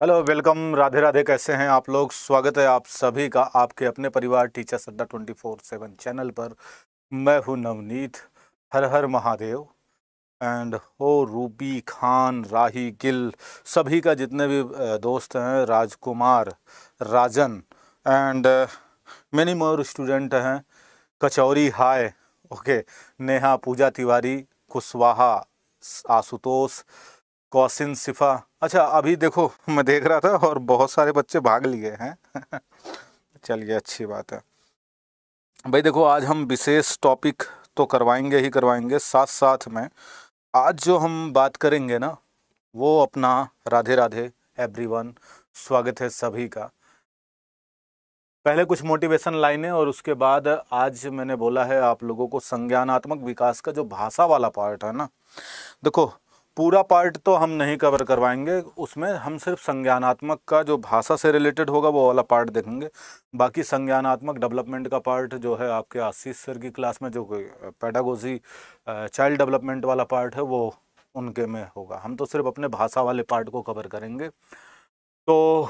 Hello, welcome, Radhe Radhe. कैसे हैं आप लोग? स्वागत है आप सभी का आपके अपने परिवार टीचर्स अड्डा 24/7 चैनल पर। मैं हूं नवनीत। हर हर महादेव। एंड हो रूबी खान, राही गिल, सभी का जितने भी दोस्त हैं, राजकुमार, राजन एंड मेनी मोर स्टूडेंट हैं। कचौरी हाय, ओके, नेहा, पूजा तिवारी, कुशवाहा, आशुतोष, कौशिन, सिफा। अच्छा, अभी देखो मैं देख रहा था और बहुत सारे बच्चे भाग लिए हैं। चलिए, अच्छी बात है भाई। देखो, आज हम विशेष टॉपिक तो करवाएंगे ही करवाएंगे, साथ साथ में आज जो हम बात करेंगे ना, वो अपना राधे राधे एवरीवन, स्वागत है सभी का। पहले कुछ मोटिवेशन लाइनें और उसके बाद आज मैंने बोला है आप लोगों को संज्ञानात्मक विकास का जो भाषा वाला पार्ट है ना, देखो पूरा पार्ट तो हम नहीं कवर करवाएंगे, उसमें हम सिर्फ संज्ञानात्मक का जो भाषा से रिलेटेड होगा वो वाला पार्ट देखेंगे। बाकी संज्ञानात्मक डेवलपमेंट का पार्ट जो है आपके आशीष सर की क्लास में, जो पेडागोजी चाइल्ड डेवलपमेंट वाला पार्ट है, वो उनके में होगा। हम तो सिर्फ अपने भाषा वाले पार्ट को कवर करेंगे। तो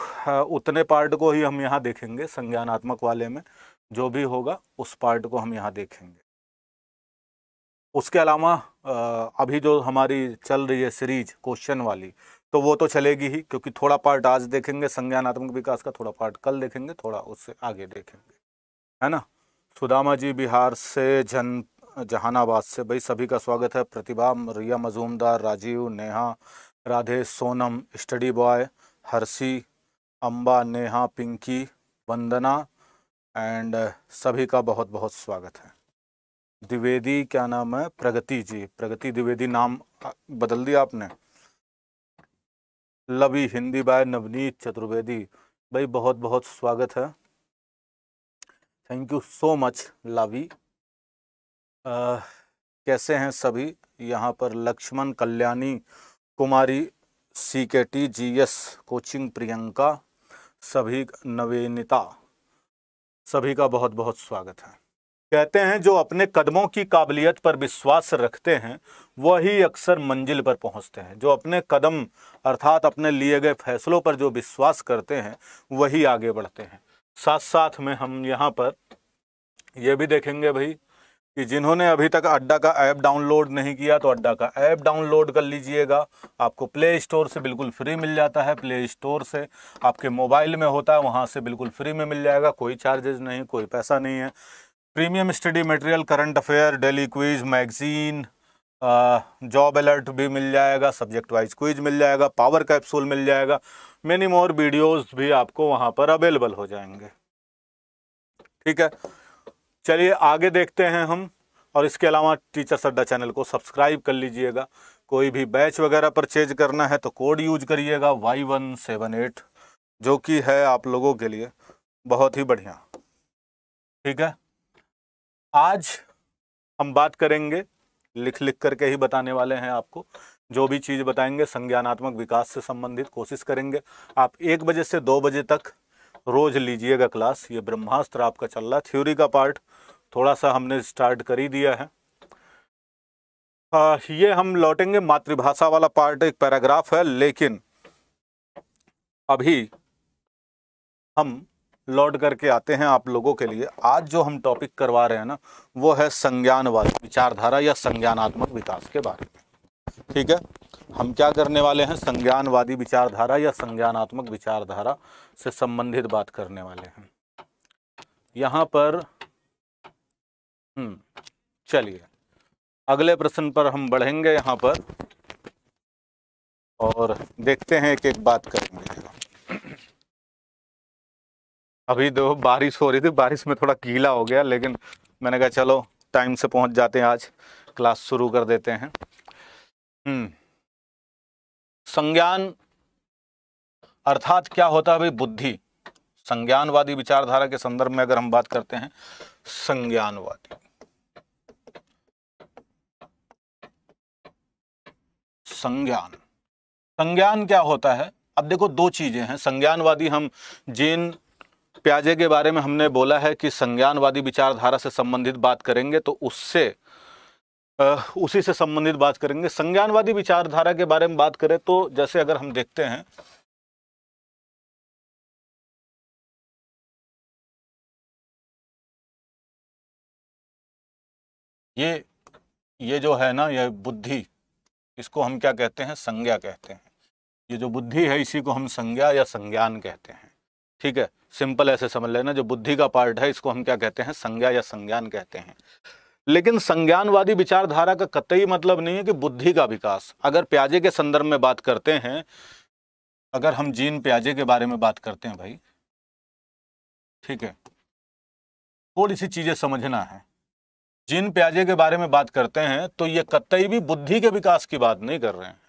उतने पार्ट को ही हम यहाँ देखेंगे। संज्ञानात्मक वाले में जो भी होगा उस पार्ट को हम यहाँ देखेंगे। उसके अलावा अभी जो हमारी चल रही है सीरीज क्वेश्चन वाली, तो वो तो चलेगी ही, क्योंकि थोड़ा पार्ट आज देखेंगे संज्ञानात्मक विकास का, थोड़ा पार्ट कल देखेंगे, थोड़ा उससे आगे देखेंगे, है ना। सुदामा जी बिहार से, जहानाबाद से, भाई सभी का स्वागत है। Pratibha, Riya Majumdar, Rajeev, Neha, Radhe, Sonam, study boy, Harshi, Amba, Neha, Pinki, Vandana and सभी का बहुत बहुत स्वागत है। द्विवेदी, क्या नाम है? प्रगति जी, प्रगति द्विवेदी, नाम बदल दिया आपने। लवी, हिंदी बाय नवनीत चतुर्वेदी, भाई बहुत बहुत स्वागत है। थैंक यू सो मच लवी। कैसे हैं सभी? यहाँ पर लक्ष्मण, कल्याणी, कुमारी, CKT, GS कोचिंग, प्रियंका, सभी, नवेनिता, सभी का बहुत बहुत स्वागत है। कहते हैं जो अपने कदमों की काबिलियत पर विश्वास रखते हैं वही अक्सर मंजिल पर पहुंचते हैं। जो अपने कदम अर्थात अपने लिए गए फैसलों पर जो विश्वास करते हैं वही आगे बढ़ते हैं। साथ साथ में हम यहाँ पर ये भी देखेंगे भाई कि जिन्होंने अभी तक अड्डा का ऐप डाउनलोड नहीं किया तो अड्डा का ऐप डाउनलोड कर लीजिएगा। आपको प्ले स्टोर से बिल्कुल फ्री मिल जाता है। प्ले स्टोर से आपके मोबाइल में होता है, वहाँ से बिल्कुल फ्री में मिल जाएगा। कोई चार्जेस नहीं, कोई पैसा नहीं है। Premium study material, current affair, daily quiz, magazine, job alert भी मिल जाएगा, सब्जेक्ट वाइज क्विज मिल जाएगा, पावर कैप्सूल मिल जाएगा, मेनी मोर वीडियोस भी आपको वहाँ पर अवेलेबल हो जाएंगे। ठीक है, चलिए आगे देखते हैं हम। और इसके अलावा टीचर्स अड्डा चैनल को सब्सक्राइब कर लीजिएगा। कोई भी बैच वगैरह परचेज करना है तो कोड यूज करिएगा Y178, जो कि है आप लोगों के लिए बहुत ही बढ़िया। ठीक है, आज हम बात करेंगे, लिख लिख करके ही बताने वाले हैं आपको। जो भी चीज़ बताएंगे संज्ञानात्मक विकास से संबंधित कोशिश करेंगे। आप 1 बजे से 2 बजे तक रोज लीजिएगा क्लास। ये ब्रह्मास्त्र आपका चल रहा है। थ्योरी का पार्ट थोड़ा सा हमने स्टार्ट कर ही दिया है। ये हम लौटेंगे मातृभाषा वाला पार्ट, एक पैराग्राफ है, लेकिन अभी हम लौट करके आते हैं आप लोगों के लिए। आज जो हम टॉपिक करवा रहे हैं ना, वो है संज्ञानवादी विचारधारा या संज्ञानात्मक विकास के बारे में। ठीक है, हम क्या करने वाले हैं? संज्ञानवादी विचारधारा या संज्ञानात्मक विचारधारा से संबंधित बात करने वाले हैं यहाँ पर। चलिए अगले प्रश्न पर हम बढ़ेंगे यहाँ पर और देखते हैं, एक एक बात करेंगे। अभी तो बारिश हो रही थी, बारिश में थोड़ा गीला हो गया, लेकिन मैंने कहा चलो टाइम से पहुंच जाते हैं, आज क्लास शुरू कर देते हैं। संज्ञान अर्थात क्या होता है भाई? बुद्धि। संज्ञानवादी विचारधारा के संदर्भ में अगर हम बात करते हैं, संज्ञानवादी, संज्ञान क्या होता है? अब देखो, दो चीजें हैं। संज्ञानवादी, हम जीन प्याजे के बारे में हमने बोला है कि संज्ञानवादी विचारधारा से संबंधित बात करेंगे, तो उससे उसी से संबंधित बात करेंगे। संज्ञानवादी विचारधारा के बारे में बात करें तो जैसे अगर हम देखते हैं ये जो है ना, ये बुद्धि, इसको हम क्या कहते हैं? संज्ञा कहते हैं। ये जो बुद्धि है इसी को हम संज्ञा या संज्ञान कहते हैं। ठीक है, सिंपल ऐसे समझ लेना, जो बुद्धि का पार्ट है इसको हम क्या कहते हैं? संज्ञा या संज्ञान कहते हैं। लेकिन संज्ञानवादी विचारधारा का कतई मतलब नहीं है कि बुद्धि का विकास। अगर पियाजे के संदर्भ में बात करते हैं, अगर हम जीन पियाजे के बारे में बात करते हैं भाई, ठीक है, थोड़ी सी चीजें समझना है। जीन पियाजे के बारे में बात करते हैं तो ये कतई भी बुद्धि के विकास की बात नहीं कर रहे हैं।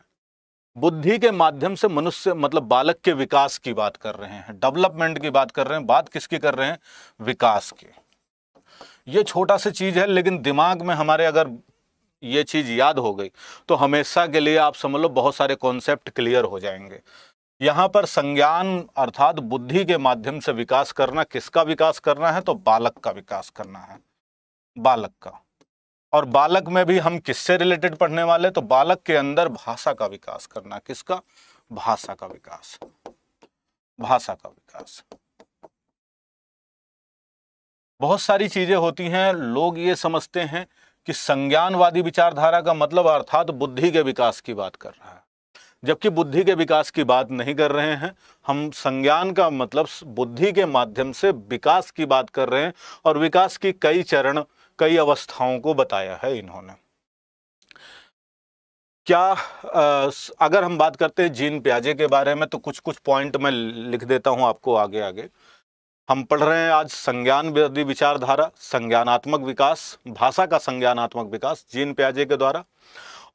बुद्धि के माध्यम से मनुष्य मतलब बालक के विकास की बात कर रहे हैं, डेवलपमेंट की बात कर रहे हैं। बात किसकी कर रहे हैं? विकास की। ये छोटा सी चीज है, लेकिन दिमाग में हमारे अगर ये चीज याद हो गई तो हमेशा के लिए आप समझ लो बहुत सारे कॉन्सेप्ट क्लियर हो जाएंगे। यहां पर संज्ञान अर्थात बुद्धि के माध्यम से विकास करना, किसका विकास करना है? तो बालक का विकास करना है, बालक का। और बालक में भी हम किससे रिलेटेड पढ़ने वाले? तो बालक के अंदर भाषा का विकास करना। किसका? भाषा का विकास, भाषा का विकास। बहुत सारी चीजें होती हैं, लोग ये समझते हैं कि संज्ञानवादी विचारधारा का मतलब अर्थात बुद्धि के विकास की बात कर रहा है, जबकि बुद्धि के विकास की बात नहीं कर रहे हैं हम। संज्ञान का मतलब बुद्धि के माध्यम से विकास की बात कर रहे हैं, और विकास की कई चरण, कई अवस्थाओं को बताया है इन्होंने। क्या अगर हम बात करते हैं जीन पियाजे के बारे में तो कुछ कुछ पॉइंट मैं लिख देता हूं आपको आगे आगे। हम पढ़ रहे हैं आज संज्ञानवादी विचारधारा, संज्ञानात्मक विकास, भाषा का संज्ञानात्मक विकास जीन पियाजे के द्वारा।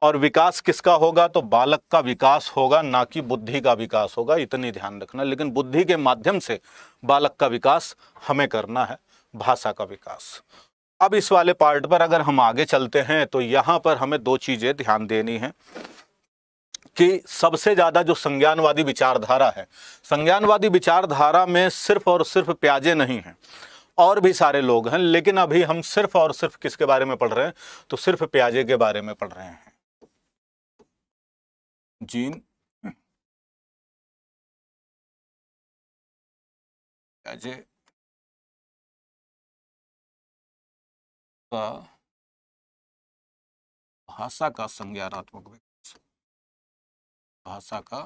और विकास किसका होगा? तो बालक का विकास होगा, ना कि बुद्धि का विकास होगा, इतनी ध्यान रखना। लेकिन बुद्धि के माध्यम से बालक का विकास हमें करना है, भाषा का विकास। अब इस वाले पार्ट पर अगर हम आगे चलते हैं तो यहां पर हमें दो चीजें ध्यान देनी है कि सबसे ज्यादा जो संज्ञानवादी विचारधारा है, संज्ञानवादी विचारधारा में सिर्फ और सिर्फ पियाजे नहीं है, और भी सारे लोग हैं, लेकिन अभी हम सिर्फ और सिर्फ किसके बारे में पढ़ रहे हैं? तो सिर्फ पियाजे के बारे में पढ़ रहे हैं। जीन पियाजे का भाषा का संज्ञानात्मक विकास, भाषा का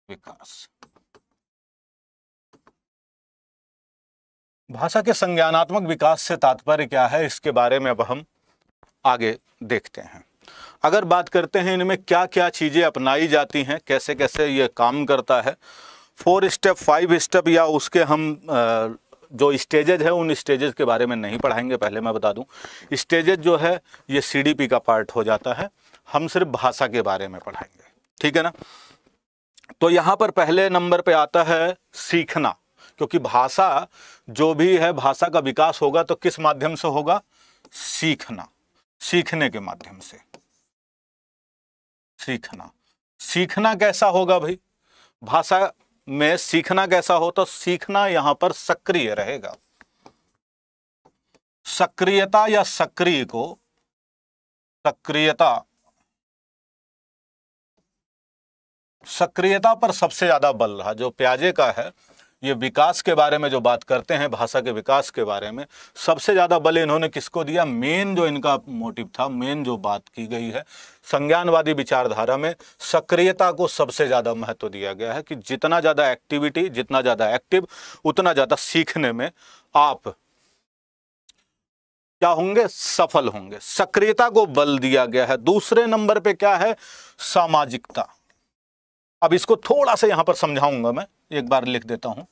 विकास। भाषा के संज्ञानात्मक विकास से तात्पर्य क्या है, इसके बारे में अब हम आगे देखते हैं। अगर बात करते हैं इनमें क्या क्या चीजें अपनाई जाती हैं, कैसे कैसे ये काम करता है, 4 स्टेप 5 स्टेप या उसके हम जो स्टेजेज है उन स्टेजेस के बारे में नहीं पढ़ाएंगे। पहले मैं बता दूं, स्टेजेज जो है ये CDP का पार्ट हो जाता है, हम सिर्फ भाषा के बारे में पढ़ाएंगे, ठीक है ना। तो यहाँ पर पहले नंबर पे आता है सीखना, क्योंकि भाषा जो भी है, भाषा का विकास होगा तो किस माध्यम से होगा? सीखना, सीखने के माध्यम से। सीखना, सीखना कैसा होगा भाई? भाषा में सीखना कैसा हो? तो सीखना यहां पर सक्रिय रहेगा। सक्रियता या सक्रिय को, सक्रियता पर सबसे ज्यादा बल रहा। जो पियाजे का है, ये विकास के बारे में जो बात करते हैं, भाषा के विकास के बारे में सबसे ज्यादा बल इन्होंने किसको दिया? मेन जो इनका मोटिव था, मेन जो बात की गई है संज्ञानवादी विचारधारा में, सक्रियता को सबसे ज्यादा महत्व दिया गया है कि जितना ज्यादा एक्टिविटी, जितना ज्यादा एक्टिव, उतना ज्यादा सीखने में आप क्या होंगे? सफल होंगे। सक्रियता को बल दिया गया है। दूसरे नंबर पे क्या है? सामाजिकता। अब इसको थोड़ा सा यहां पर समझाऊंगा मैं, एक बार लिख देता हूं।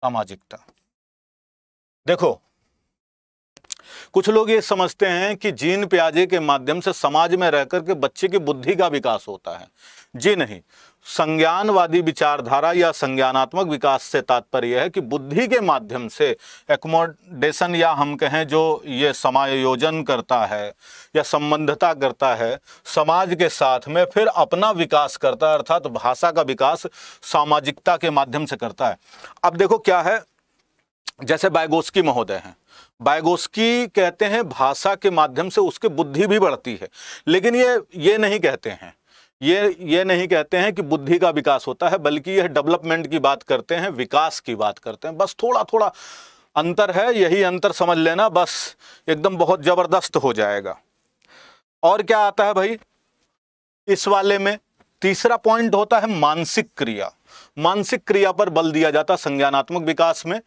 सामाजिकता, देखो कुछ लोग ये समझते हैं कि जीन पियाजे के माध्यम से समाज में रहकर के बच्चे की बुद्धि का विकास होता है। जी नहीं, संज्ञानवादी विचारधारा या संज्ञानात्मक विकास से तात्पर्य है कि बुद्धि के माध्यम से एकोमोडेशन या हम कहें जो ये समायोजन करता है या संबंधता करता है समाज के साथ में, फिर अपना विकास करता है, अर्थात भाषा का विकास सामाजिकता के माध्यम से करता है। अब देखो क्या है, जैसे वाइगोत्स्की महोदय हैं, वाइगोत्स्की कहते हैं भाषा के माध्यम से उसकी बुद्धि भी बढ़ती है, लेकिन ये नहीं कहते हैं, ये नहीं कहते हैं कि बुद्धि का विकास होता है, बल्कि यह डेवलपमेंट की बात करते हैं, विकास की बात करते हैं। बस थोड़ा थोड़ा अंतर है, यही अंतर समझ लेना, बस एकदम बहुत जबरदस्त हो जाएगा। और क्या आता है भाई इस वाले में? तीसरा पॉइंट होता है मानसिक क्रिया। मानसिक क्रिया पर बल दिया जाता है संज्ञानात्मक विकास में।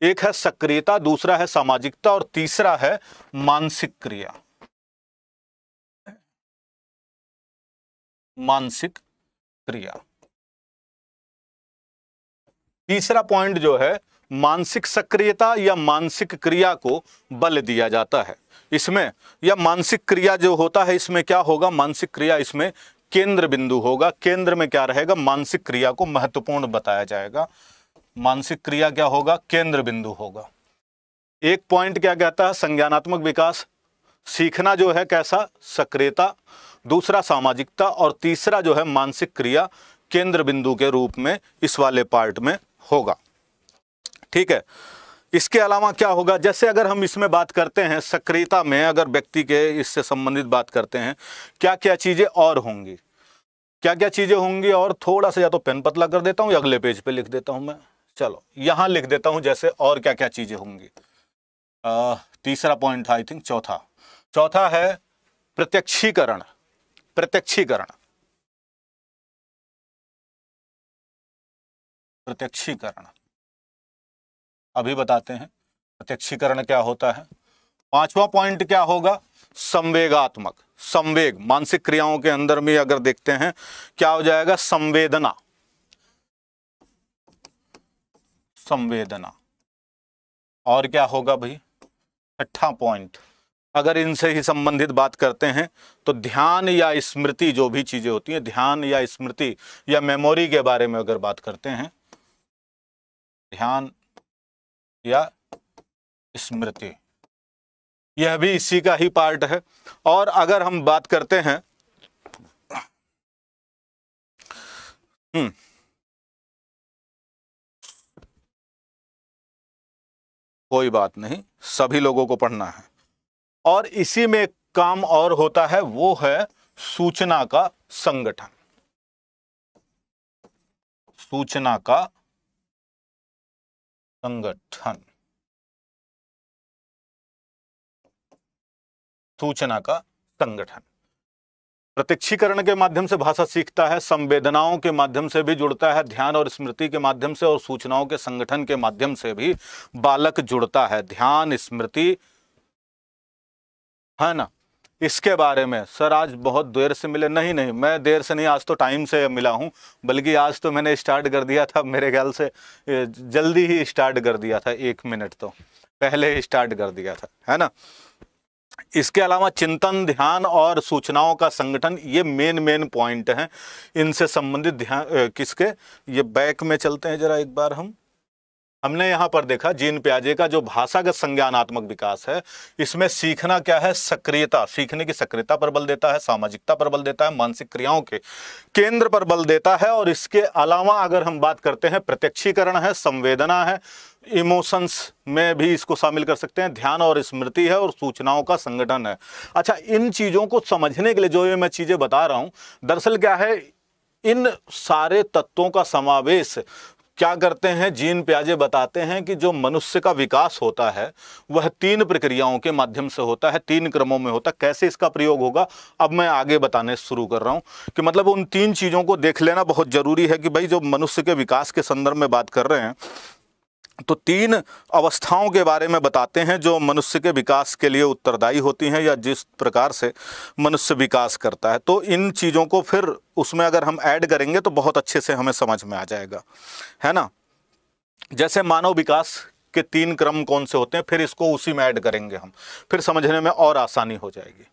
एक है सक्रियता, दूसरा है सामाजिकता और तीसरा है मानसिक क्रिया। मानसिक क्रिया, तीसरा पॉइंट जो है मानसिक सक्रियता या मानसिक क्रिया को बल दिया जाता है इसमें। या मानसिक क्रिया जो होता है इसमें क्या होगा? मानसिक क्रिया इसमें केंद्र बिंदु होगा। केंद्र में क्या रहेगा? मानसिक क्रिया को महत्वपूर्ण बताया जाएगा। मानसिक क्रिया क्या होगा? केंद्र बिंदु होगा। एक पॉइंट क्या कहता है? संज्ञानात्मक विकास, सीखना जो है कैसा? सक्रियता, दूसरा सामाजिकता और तीसरा जो है मानसिक क्रिया केंद्र बिंदु के रूप में इस वाले पार्ट में होगा। ठीक है। इसके अलावा क्या होगा? जैसे अगर हम इसमें बात करते हैं सक्रियता में, अगर व्यक्ति के इससे संबंधित बात करते हैं, क्या क्या चीजें और होंगी, क्या क्या चीजें होंगी? और थोड़ा सा या तो पेन पतला कर देता हूं या अगले पेज पे लिख देता हूं मैं। चलो यहां लिख देता हूं जैसे और क्या क्या चीजें होंगी। तीसरा पॉइंट था आई थिंक चौथा है प्रत्यक्षीकरण। प्रत्यक्षीकरण, प्रत्यक्षीकरण अभी बताते हैं प्रत्यक्षीकरण क्या होता है। पांचवा पॉइंट क्या होगा? संवेगात्मक। संवेग, मानसिक क्रियाओं के अंदर में अगर देखते हैं क्या हो जाएगा? संवेदना। संवेदना। और क्या होगा भाई? छठा पॉइंट, अगर इनसे ही संबंधित बात करते हैं तो ध्यान या स्मृति, जो भी चीजें होती हैं, ध्यान या स्मृति या मेमोरी के बारे में अगर बात करते हैं, ध्यान या स्मृति, यह भी इसी का ही पार्ट है। और अगर हम बात करते हैं कोई बात नहीं, सभी लोगों को पढ़ना है। और इसी में एक काम और होता है, वो है सूचना का संगठन। सूचना का संगठन, सूचना का संगठन। प्रत्यक्षीकरण के माध्यम से भाषा सीखता है, संवेदनाओं के माध्यम से भी जुड़ता है, ध्यान और स्मृति के माध्यम से और सूचनाओं के संगठन के माध्यम से भी बालक जुड़ता है। ध्यान, स्मृति, है ना। इसके बारे में सर आज बहुत देर से मिले? नहीं, मैं देर से नहीं, आज तो टाइम से मिला हूं, बल्कि आज तो मैंने स्टार्ट कर दिया था, मेरे ख्याल से जल्दी ही स्टार्ट कर दिया था, 1 मिनट तो पहले ही स्टार्ट कर दिया था, है ना। इसके अलावा चिंतन, ध्यान और सूचनाओं का संगठन, ये मेन पॉइंट हैं इनसे संबंधित। ध्यान किसके? ये बैक में चलते हैं जरा एक बार। हमने यहाँ पर देखा जीन पियाजे का जो भाषागत संज्ञानात्मक विकास है, इसमें सीखना क्या है? सक्रियता, सीखने की सक्रियता पर बल देता है, सामाजिकता पर बल देता है, मानसिक क्रियाओं के केंद्र पर बल देता है। और इसके अलावा अगर हम बात करते हैं प्रत्यक्षीकरण है, संवेदना है, इमोशंस में भी इसको शामिल कर सकते हैं, ध्यान और स्मृति है और सूचनाओं का संगठन है। अच्छा, इन चीज़ों को समझने के लिए जो ये मैं चीज़ें बता रहा हूँ, दरअसल क्या है, इन सारे तत्वों का समावेश क्या करते हैं? जीन पियाजे बताते हैं कि जो मनुष्य का विकास होता है वह 3 प्रक्रियाओं के माध्यम से होता है, 3 क्रमों में होता है। कैसे इसका प्रयोग होगा अब मैं आगे बताने शुरू कर रहा हूं कि मतलब उन 3 चीज़ों को देख लेना बहुत ज़रूरी है कि भाई जो मनुष्य के विकास के संदर्भ में बात कर रहे हैं तो 3 अवस्थाओं के बारे में बताते हैं जो मनुष्य के विकास के लिए उत्तरदायी होती हैं या जिस प्रकार से मनुष्य विकास करता है। तो इन चीज़ों को फिर उसमें अगर हम ऐड करेंगे तो बहुत अच्छे से हमें समझ में आ जाएगा, है ना। जैसे मानव विकास के 3 क्रम कौन से होते हैं, फिर इसको उसी में ऐड करेंगे हम, फिर समझने में और आसानी हो जाएगी।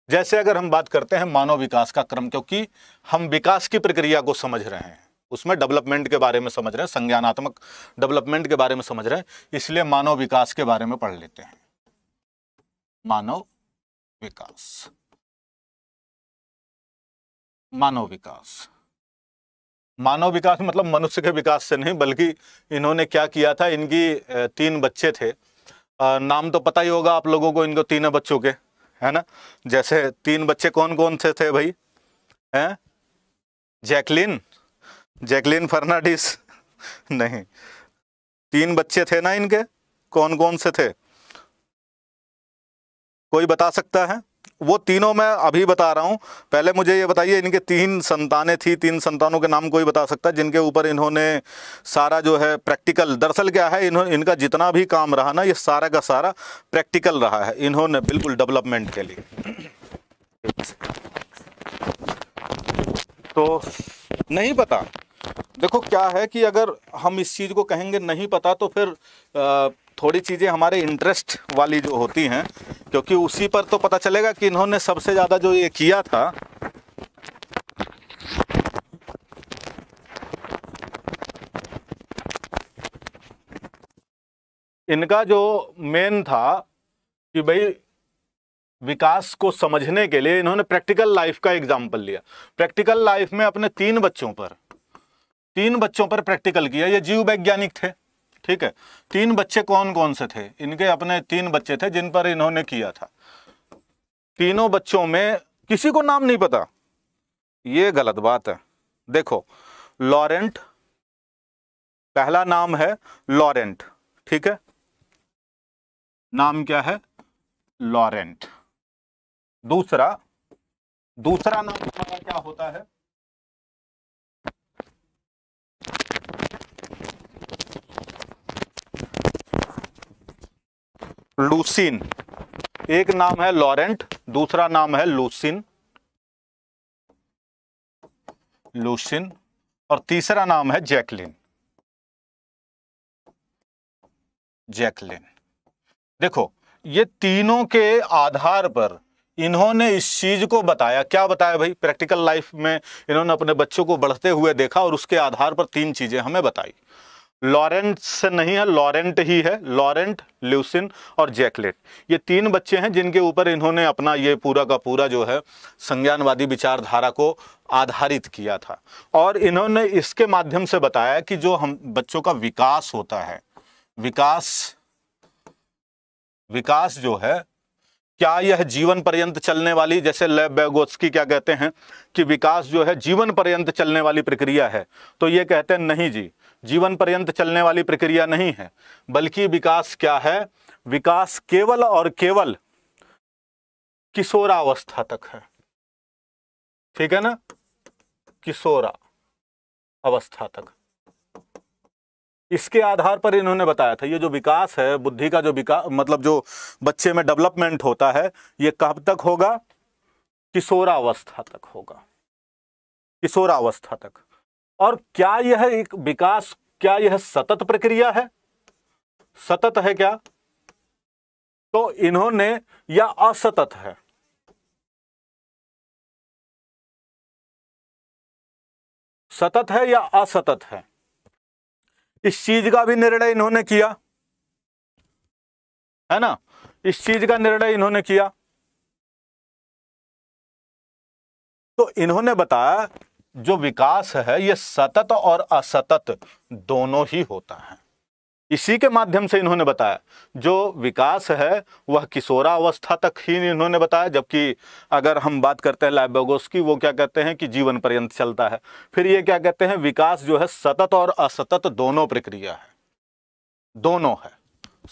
जैसे अगर हम बात करते हैं मानव विकास का क्रम, क्योंकि हम विकास की प्रक्रिया को समझ रहे हैं, उसमें डेवलपमेंट के बारे में समझ रहे हैं, संज्ञानात्मक डेवलपमेंट के बारे में समझ रहे हैं, इसलिए मानव विकास के बारे में पढ़ लेते हैं। मानव विकास, मानव विकास, मानव विकास मतलब मनुष्य के विकास से नहीं, बल्कि इन्होंने क्या किया था, इनकी 3 बच्चे थे, नाम तो पता ही होगा आप लोगों को इनको 3 बच्चों के, है ना। जैसे 3 बच्चे कौन कौन से थे भाई? हैं जैकलिन, जैकलिन फर्नांडिस नहीं। 3 बच्चे थे ना इनके, कौन कौन से थे, कोई बता सकता है? वो तीनों मैं अभी बता रहा हूं, पहले मुझे ये बताइए, इनके 3 संतानें थी, 3 संतानों के नाम कोई बता सकता है जिनके ऊपर इन्होंने सारा जो है प्रैक्टिकल, दरअसल क्या है, इनका जितना भी काम रहा ना, ये सारा का सारा प्रैक्टिकल रहा है, इन्होंने बिल्कुल डेवलपमेंट के लिए। तो नहीं पता, देखो क्या है कि अगर हम इस चीज़ को कहेंगे नहीं पता तो फिर थोड़ी चीज़ें हमारे इंटरेस्ट वाली जो होती हैं, क्योंकि उसी पर तो पता चलेगा कि इन्होंने सबसे ज़्यादा जो ये किया था, इनका जो मेन था कि भाई विकास को समझने के लिए इन्होंने प्रैक्टिकल लाइफ का एग्जाम्पल लिया। प्रैक्टिकल लाइफ में अपने 3 बच्चों पर प्रैक्टिकल किया। ये जीव वैज्ञानिक थे, ठीक है। 3 बच्चे कौन कौन से थे, इनके अपने 3 बच्चे थे जिन पर इन्होंने किया था। तीनों बच्चों में किसी को नाम नहीं पता, ये गलत बात है। देखो, लॉरेंट, पहला नाम है लॉरेंट, ठीक है, नाम क्या है, लॉरेंट। दूसरा नाम हमारा क्या होता है, लूसीन। एक नाम है लॉरेंट, दूसरा नाम है लूसीन, और तीसरा नाम है जैकलिन। देखो, ये तीनों के आधार पर इन्होंने इस चीज को बताया। क्या बताया भाई, प्रैक्टिकल लाइफ में इन्होंने अपने बच्चों को बढ़ते हुए देखा और उसके आधार पर 3 चीजें हमें बताई। लॉरेंट से नहीं है, लॉरेंट ही है, लॉरेंट, ल्यूसिन और जैकलिन। ये 3 बच्चे हैं जिनके ऊपर इन्होंने अपना ये पूरा का पूरा जो है संज्ञानवादी विचारधारा को आधारित किया था। और इन्होंने इसके माध्यम से बताया कि जो हम बच्चों का विकास होता है, विकास जो है, क्या यह जीवन पर्यंत चलने वाली, जैसे लेव वेगोत्स्की क्या कहते हैं कि विकास जो है जीवन पर्यंत चलने वाली प्रक्रिया है, तो ये कहते हैं नहीं जी, जीवन पर्यंत चलने वाली प्रक्रिया नहीं है, बल्कि विकास क्या है, विकास केवल और केवल किशोरावस्था तक है, ठीक है ना, किशोरा अवस्था तक। इसके आधार पर इन्होंने बताया था ये जो विकास है, बुद्धि का जो विकास, मतलब जो बच्चे में डेवलपमेंट होता है, ये कब तक होगा, किशोरावस्था तक होगा, किशोरावस्था तक। और क्या यह एक विकास, क्या यह सतत प्रक्रिया है, सतत है क्या, तो इन्होंने, या असतत है, सतत है या असतत है, इस चीज का भी निर्णय इन्होंने किया, है ना, इस चीज का निर्णय इन्होंने किया। तो इन्होंने बताया जो विकास है ये सतत और असतत दोनों ही होता है। इसी के माध्यम से इन्होंने बताया जो विकास है वह किशोरावस्था तक ही इन्होंने बताया, जबकि अगर हम बात करते हैं लेव वेगोत्स्की, वो क्या कहते हैं कि जीवन पर्यंत चलता है। फिर ये क्या कहते हैं, विकास जो है सतत और असतत दोनों प्रक्रिया है, दोनों है,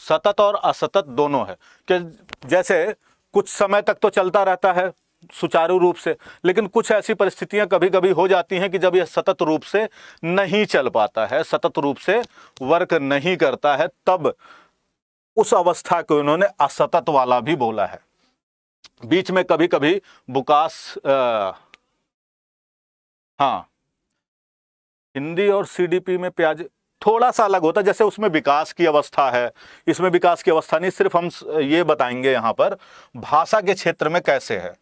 सतत और असतत दोनों है। कि जैसे कुछ समय तक तो चलता रहता है सुचारू रूप से, लेकिन कुछ ऐसी परिस्थितियां कभी कभी हो जाती हैं कि जब यह सतत रूप से नहीं चल पाता है, सतत रूप से वर्क नहीं करता है, तब उस अवस्था को इन्होंने असतत वाला भी बोला है। बीच में कभी कभी विकास, हाँ, हिंदी और सीडीपी में प्याज थोड़ा सा अलग होता है, जैसे उसमें विकास की अवस्था है, इसमें विकास की अवस्था नहीं। सिर्फ हम ये बताएंगे यहाँ पर भाषा के क्षेत्र में कैसे है,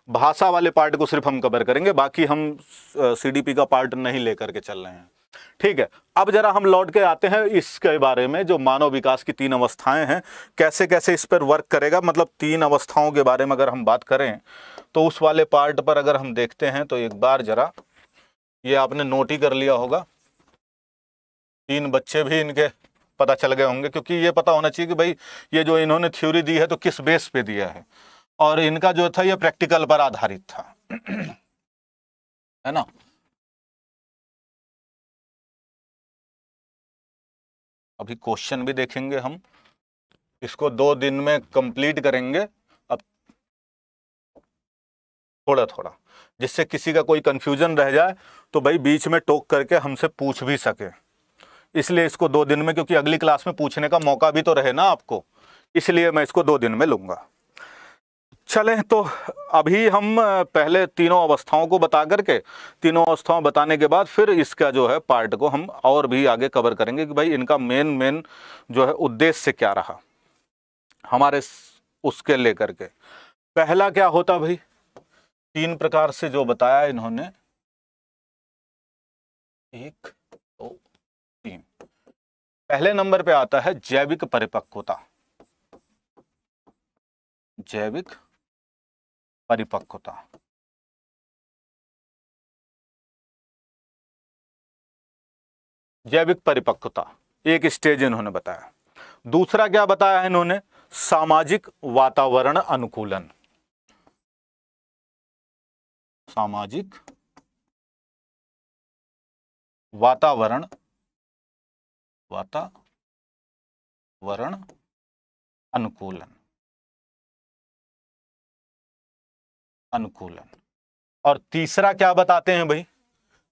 भाषा वाले पार्ट को सिर्फ हम कवर करेंगे, बाकी हम सीडीपी का पार्ट नहीं लेकर के चल रहे हैं, ठीक है। अब जरा हम लौट के आते हैं इसके बारे में, जो मानव विकास की 3 अवस्थाएं हैं, कैसे कैसे इस पर वर्क करेगा, मतलब 3 अवस्थाओं के बारे में अगर हम बात करें तो उस वाले पार्ट पर अगर हम देखते हैं तो एक बार जरा, ये आपने नोट ही कर लिया होगा, 3 बच्चे भी इनके पता चल गए होंगे, क्योंकि ये पता होना चाहिए कि भाई ये जो इन्होंने थ्योरी दी है तो किस बेस पे दिया है, और इनका जो था ये प्रैक्टिकल पर आधारित था, है ना। अभी क्वेश्चन भी देखेंगे हम, इसको 2 दिन में कंप्लीट करेंगे अब थोड़ा थोड़ा, जिससे किसी का कोई कंफ्यूजन रह जाए तो भाई बीच में टोक करके हमसे पूछ भी सके। इसलिए इसको 2 दिन में, क्योंकि अगली क्लास में पूछने का मौका भी तो रहे ना आपको, इसलिए मैं इसको 2 दिन में लूंगा। चलें तो अभी हम पहले तीनों अवस्थाओं को बता करके, तीनों अवस्थाओं बताने के बाद फिर इसका जो है पार्ट को हम और भी आगे कवर करेंगे कि भाई इनका मेन जो है उद्देश्य क्या रहा हमारे उसके लेकर के। पहला क्या होता भाई, 3 प्रकार से जो बताया इन्होंने, 1 2 3। पहले नंबर पे आता है जैविक परिपक्वता। जैविक परिपक्वता, जैविक परिपक्वता एक स्टेज इन्होंने बताया। दूसरा क्या बताया है इन्होंने, सामाजिक वातावरण अनुकूलन। सामाजिक वातावरण अनुकूलन। और तीसरा क्या बताते हैं भाई,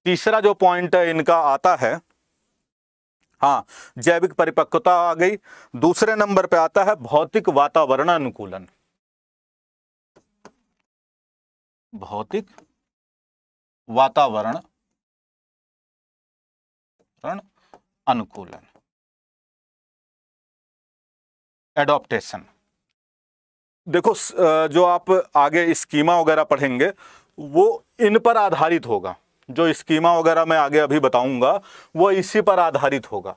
तीसरा जो पॉइंट है इनका आता है, हाँ जैविक परिपक्वता आ गई। दूसरे नंबर पे आता है भौतिक वातावरण अनुकूलन। भौतिक वातावरण अनुकूलन, एडॉप्टेशन। देखो जो आप आगे स्कीमा वगैरह पढ़ेंगे वो इन पर आधारित होगा, जो स्कीमा वगैरह मैं आगे अभी बताऊंगा वो इसी पर आधारित होगा,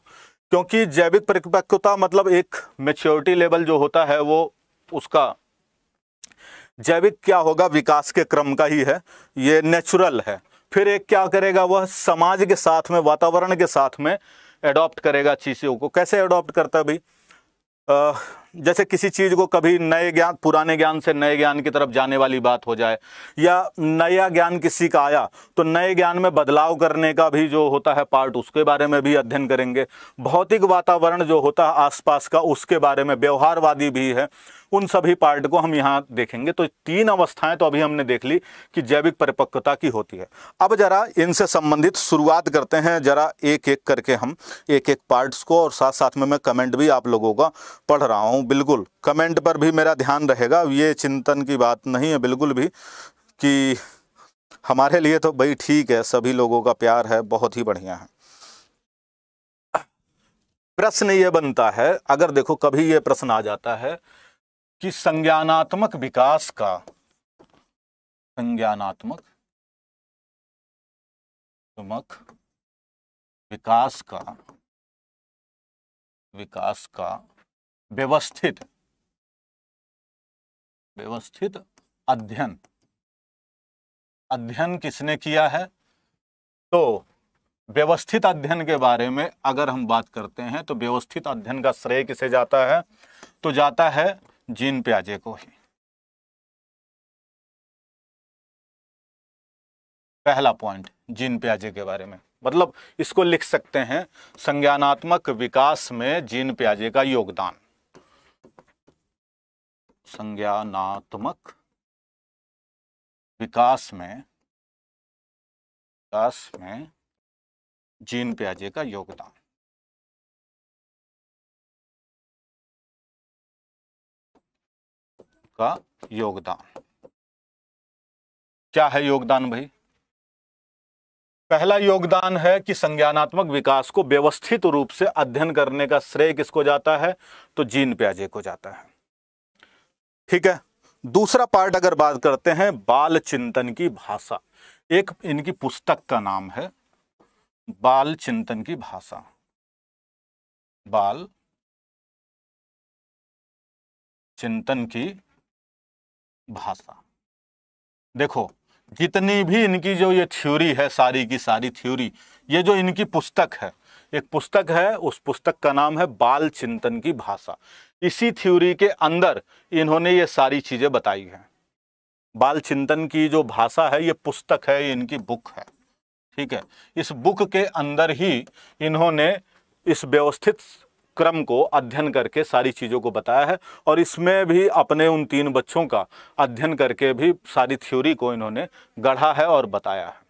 क्योंकि जैविक परिपक्वता मतलब एक मैच्योरिटी लेवल जो होता है वो उसका जैविक क्या होगा, विकास के क्रम का ही है, ये नेचुरल है। फिर एक क्या करेगा, वह समाज के साथ में, वातावरण के साथ में एडॉप्ट करेगा चीज़ों को। कैसे एडॉप्ट करता है भाई, जैसे किसी चीज़ को कभी नए ज्ञान, पुराने ज्ञान से नए ज्ञान की तरफ जाने वाली बात हो जाए, या नया ज्ञान किसी का आया तो नए ज्ञान में बदलाव करने का भी जो होता है पार्ट, उसके बारे में भी अध्ययन करेंगे। भौतिक वातावरण जो होता है आसपास का, उसके बारे में, व्यवहारवादी भी है, उन सभी पार्ट को हम यहाँ देखेंगे। तो 3 अवस्थाएं तो अभी हमने देख ली कि जैविक परिपक्वता की होती है। अब जरा इनसे संबंधित शुरुआत करते हैं, जरा एक एक करके हम एक एक पार्ट्स को, और साथ साथ में मैं कमेंट भी आप लोगों का पढ़ रहा हूँ। बिल्कुल कमेंट पर भी मेरा ध्यान रहेगा, ये चिंतन की बात नहीं है बिल्कुल भी, कि हमारे लिए तो भाई ठीक है, सभी लोगों का प्यार है, बहुत ही बढ़िया है। प्रश्न ये बनता है, अगर देखो कभी ये प्रश्न आ जाता है कि संज्ञानात्मक विकास का, संज्ञानात्मक विकास का व्यवस्थित अध्ययन किसने किया है। तो व्यवस्थित अध्ययन के बारे में अगर हम बात करते हैं तो व्यवस्थित अध्ययन का श्रेय किसे जाता है, तो जाता है जीन पियाजे को ही। पहला पॉइंट जीन पियाजे के बारे में, मतलब इसको लिख सकते हैं संज्ञानात्मक विकास में जीन पियाजे का योगदान। संज्ञानात्मक विकास में जीन पियाजे का योगदान। क्या है योगदान भाई? पहला योगदान है कि संज्ञानात्मक विकास को व्यवस्थित रूप से अध्ययन करने का श्रेय किसको जाता है, तो जीन पियाजे को जाता है। ठीक है। दूसरा पार्ट अगर बात करते हैं, बाल चिंतन की भाषा। एक इनकी पुस्तक का नाम है बाल चिंतन की भाषा। बाल चिंतन की भाषा। देखो जितनी भी इनकी जो ये थ्योरी है, सारी की सारी थ्योरी, ये जो इनकी पुस्तक है, एक पुस्तक है, उस पुस्तक का नाम है बाल चिंतन की भाषा। इसी थ्योरी के अंदर इन्होंने ये सारी चीजें बताई हैं। बाल चिंतन की जो भाषा है, ये पुस्तक है, ये इनकी बुक है। ठीक है। इस बुक के अंदर ही इन्होंने इस व्यवस्थित क्रम को अध्ययन करके सारी चीज़ों को बताया है, और इसमें भी अपने उन 3 बच्चों का अध्ययन करके भी सारी थ्योरी को इन्होंने गढ़ा है और बताया है।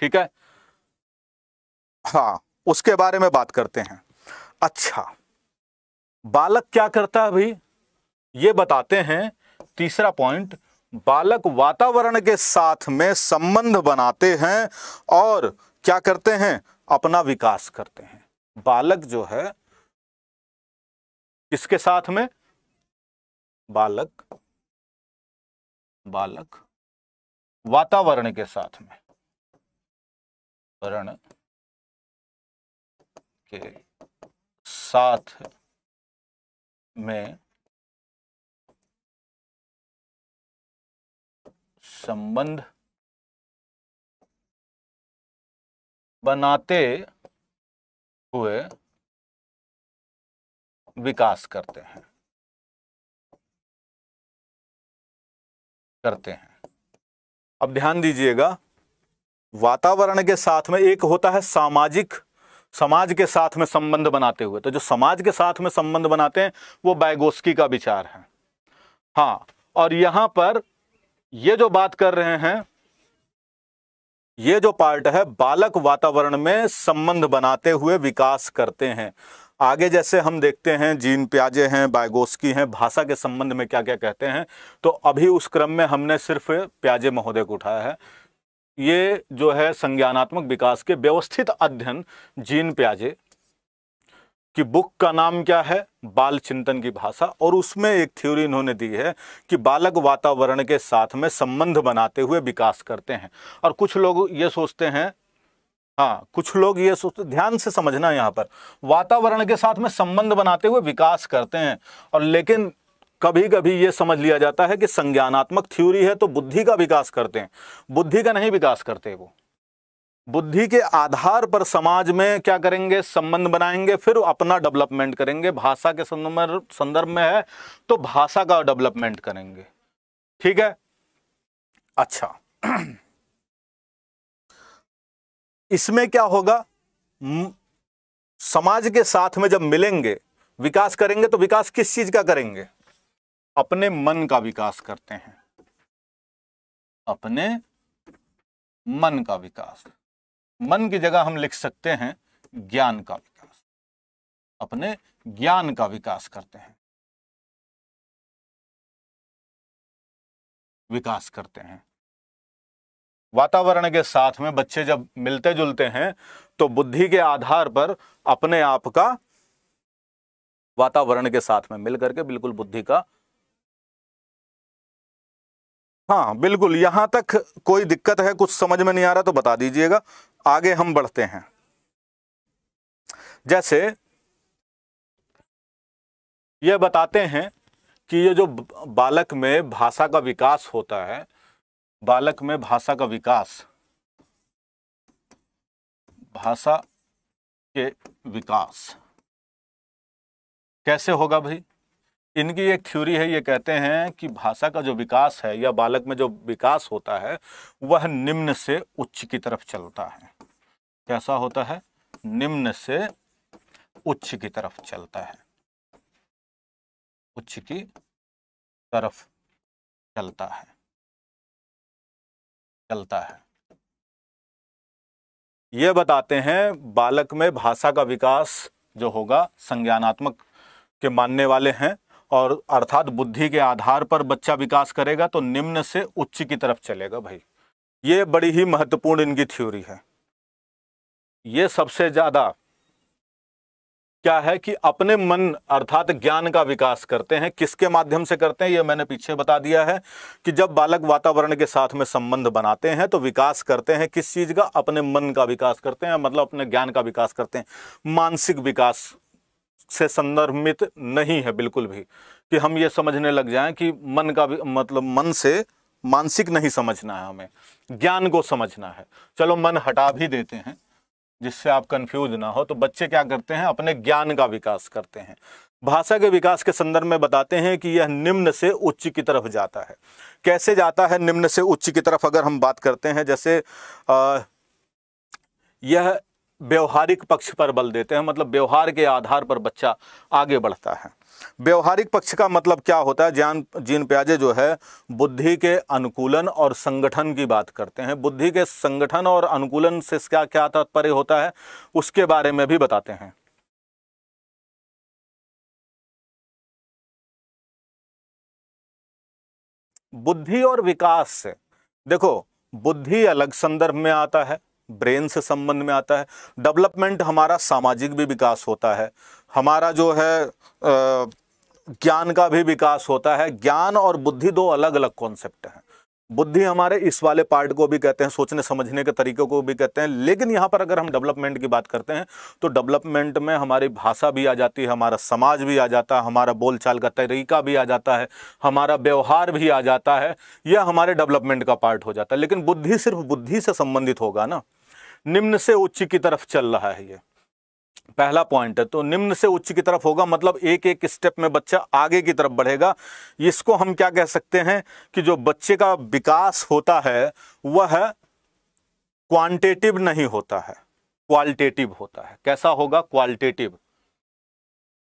ठीक है, हाँ, उसके बारे में बात करते हैं। अच्छा, बालक क्या करता है भाई, ये बताते हैं। तीसरा पॉइंट, बालक वातावरण के साथ में संबंध बनाते हैं और क्या करते हैं, अपना विकास करते हैं। बालक जो है किसके साथ में, बालक वातावरण के साथ में, वर्ण के साथ में संबंध बनाते हुए विकास करते हैं। अब ध्यान दीजिएगा, वातावरण के साथ में एक होता है सामाजिक, समाज के साथ में संबंध बनाते हुए। तो जो समाज के साथ में संबंध बनाते हैं वो वाइगोत्स्की का विचार है। हाँ, और यहां पर ये जो बात कर रहे हैं, ये जो पार्ट है, बालक वातावरण में संबंध बनाते हुए विकास करते हैं। आगे जैसे हम देखते हैं, जीन पियाजे हैं, वाइगोत्स्की हैं, भाषा के संबंध में क्या क्या कहते हैं। तो अभी उस क्रम में हमने सिर्फ पियाजे महोदय को उठाया है। ये जो है संज्ञानात्मक विकास के व्यवस्थित अध्ययन, जीन पियाजे की बुक का नाम क्या है, बाल चिंतन की भाषा, और उसमें एक थ्योरी इन्होंने दी है कि बालक वातावरण के साथ में संबंध बनाते हुए विकास करते हैं। और कुछ लोग ये सोचते हैं, हाँ, कुछ लोग ये सोचते, ध्यान से समझना, यहाँ पर वातावरण के साथ में संबंध बनाते हुए विकास करते हैं, और लेकिन कभी कभी ये समझ लिया जाता है कि संज्ञानात्मक थ्योरी है तो बुद्धि का विकास करते हैं। बुद्धि का नहीं विकास करते, वो बुद्धि के आधार पर समाज में क्या करेंगे, संबंध बनाएंगे, फिर अपना डेवलपमेंट करेंगे। भाषा के संदर्भ में है तो भाषा का डेवलपमेंट करेंगे। ठीक है, अच्छा, इसमें क्या होगा, समाज के साथ में जब मिलेंगे, विकास करेंगे, तो विकास किस चीज का करेंगे, अपने मन का विकास करते हैं, अपने मन का विकास। मन की जगह हम लिख सकते हैं ज्ञान का विकास, अपने ज्ञान का विकास करते हैं, विकास करते हैं। वातावरण के साथ में बच्चे जब मिलते जुलते हैं तो बुद्धि के आधार पर अपने आप का, वातावरण के साथ में मिल करके बिल्कुल बुद्धि का, हाँ बिल्कुल, यहां तक कोई दिक्कत है, कुछ समझ में नहीं आ रहा तो बता दीजिएगा। आगे हम बढ़ते हैं। जैसे ये बताते हैं कि ये जो बालक में भाषा का विकास होता है, बालक में भाषा का विकास, भाषा के विकास कैसे होगा भाई, इनकी एक थ्योरी है। ये कहते हैं कि भाषा का जो विकास है या बालक में जो विकास होता है वह निम्न से उच्च की तरफ चलता है। कैसा होता है, निम्न से उच्च की तरफ चलता है, उच्च की तरफ चलता है, चलता है। ये बताते हैं बालक में भाषा का विकास जो होगा, संज्ञानात्मक के मानने वाले हैं, और अर्थात बुद्धि के आधार पर बच्चा विकास करेगा तो निम्न से उच्च की तरफ चलेगा भाई। ये बड़ी ही महत्वपूर्ण इनकी थ्योरी है। ये सबसे ज्यादा क्या है कि अपने मन अर्थात ज्ञान का विकास करते हैं। किसके माध्यम से करते हैं, ये मैंने पीछे बता दिया है कि जब बालक वातावरण के साथ में संबंध बनाते हैं तो विकास करते हैं किस चीज का, अपने मन का विकास करते हैं, मतलब अपने ज्ञान का विकास करते हैं। मानसिक विकास से संदर्भित नहीं है बिल्कुल भी कि हम ये समझने लग जाएं कि मन का मतलब मन से मानसिक नहीं समझना है, हमें ज्ञान को समझना है। चलो मन हटा भी देते हैं जिससे आप कंफ्यूज ना हो। तो बच्चे क्या करते हैं, अपने ज्ञान का विकास करते हैं। भाषा के विकास के संदर्भ में बताते हैं कि यह निम्न से उच्च की तरफ जाता है। कैसे जाता है निम्न से उच्च की तरफ, अगर हम बात करते हैं, जैसे यह व्यवहारिक पक्ष पर बल देते हैं, मतलब व्यवहार के आधार पर बच्चा आगे बढ़ता है। व्यवहारिक पक्ष का मतलब क्या होता है? जीन पियाजे जो है बुद्धि के अनुकूलन और संगठन की बात करते हैं। बुद्धि के संगठन और अनुकूलन से क्या क्या तात्पर्य होता है उसके बारे में भी बताते हैं। बुद्धि और विकास से देखो, बुद्धि अलग संदर्भ में आता है, ब्रेन से संबंध में आता है। डेवलपमेंट हमारा सामाजिक भी विकास होता है, हमारा जो है ज्ञान का भी विकास होता है। ज्ञान और बुद्धि दो अलग अलग कॉन्सेप्ट हैं। बुद्धि हमारे इस वाले पार्ट को भी कहते हैं, सोचने समझने के तरीकों को भी कहते हैं, लेकिन यहाँ पर अगर हम डेवलपमेंट की बात करते हैं तो डेवलपमेंट में हमारी भाषा भी आ जाती है, हमारा समाज भी आ जाता है, हमारा बोलचाल का तरीका भी आ जाता है, हमारा व्यवहार भी आ जाता है। यह हमारे डेवलपमेंट का पार्ट हो जाता है। लेकिन बुद्धि सिर्फ बुद्धि से संबंधित होगा ना, निम्न से उच्च की तरफ चल रहा है, ये पहला पॉइंट है। तो निम्न से उच्च की तरफ होगा मतलब एक एक स्टेप में बच्चा आगे की तरफ बढ़ेगा। इसको हम क्या कह सकते हैं कि जो बच्चे का विकास होता है वह क्वांटिटेटिव नहीं होता है, क्वालिटेटिव होता है। कैसा होगा? क्वालिटेटिव।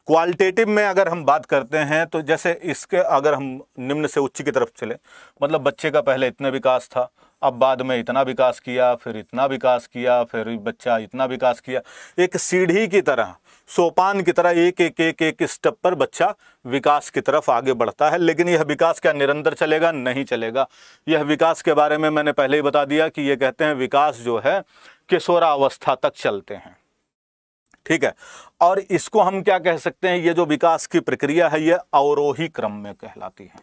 क्वालिटेटिव में अगर हम बात करते हैं तो जैसे इसके अगर हम निम्न से उच्च की तरफ चले, मतलब बच्चे का पहले इतना विकास था, अब बाद में इतना विकास किया, फिर इतना विकास किया, फिर बच्चा इतना विकास किया। एक सीढ़ी की तरह, सोपान की तरह एक एक एक एक स्टेप पर बच्चा विकास की तरफ आगे बढ़ता है। लेकिन यह विकास क्या निरंतर चलेगा? नहीं चलेगा। यह विकास के बारे में मैंने पहले ही बता दिया कि ये कहते हैं विकास जो है किशोरावस्था तक चलते हैं, ठीक है। और इसको हम क्या कह सकते हैं? ये जो विकास की प्रक्रिया है ये अवरोही क्रम में कहलाती है।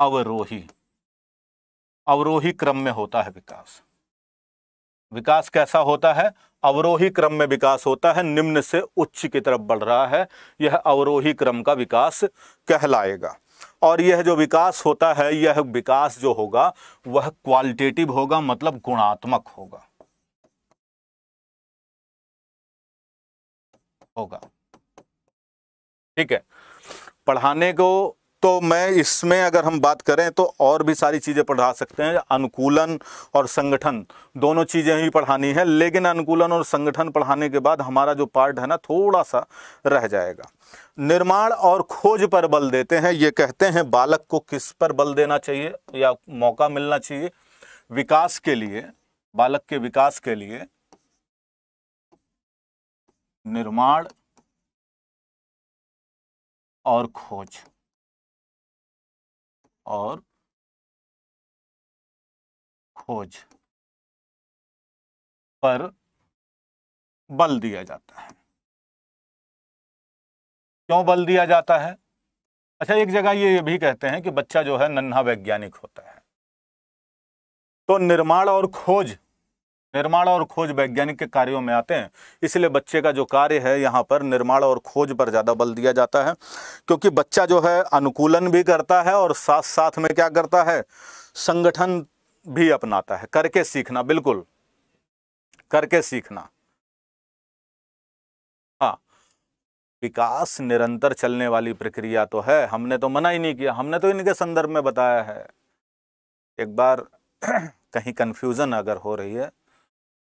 अवरोही, अवरोही क्रम में होता है विकास। विकास कैसा होता है? अवरोही क्रम में विकास होता है, निम्न से उच्च की तरफ बढ़ रहा है, यह अवरोही क्रम का विकास कहलाएगा। और यह जो विकास होता है, यह विकास जो होगा वह क्वालिटेटिव होगा, मतलब गुणात्मक होगा। ठीक है। पढ़ाने को तो मैं इसमें अगर हम बात करें तो और भी सारी चीज़ें पढ़ा सकते हैं। अनुकूलन और संगठन दोनों चीज़ें ही पढ़ानी है, लेकिन अनुकूलन और संगठन पढ़ाने के बाद हमारा जो पार्ट है ना थोड़ा सा रह जाएगा। निर्माण और खोज पर बल देते हैं। ये कहते हैं बालक को किस पर बल देना चाहिए या मौका मिलना चाहिए? विकास के लिए, बालक के विकास के लिए निर्माण और खोज पर बल दिया जाता है। क्यों बल दिया जाता है? अच्छा, एक जगह ये भी कहते हैं कि बच्चा जो है नन्हा वैज्ञानिक होता है। तो निर्माण और खोज वैज्ञानिक के कार्यों में आते हैं, इसलिए बच्चे का जो कार्य है यहाँ पर निर्माण और खोज पर ज़्यादा बल दिया जाता है, क्योंकि बच्चा जो है अनुकूलन भी करता है और साथ साथ में क्या करता है? संगठन भी अपनाता है। करके सीखना, बिल्कुल करके सीखना। हाँ, विकास निरंतर चलने वाली प्रक्रिया तो है, हमने तो मना ही नहीं किया, हमने तो इनके संदर्भ में बताया है। एक बार कहीं कंफ्यूजन अगर हो रही है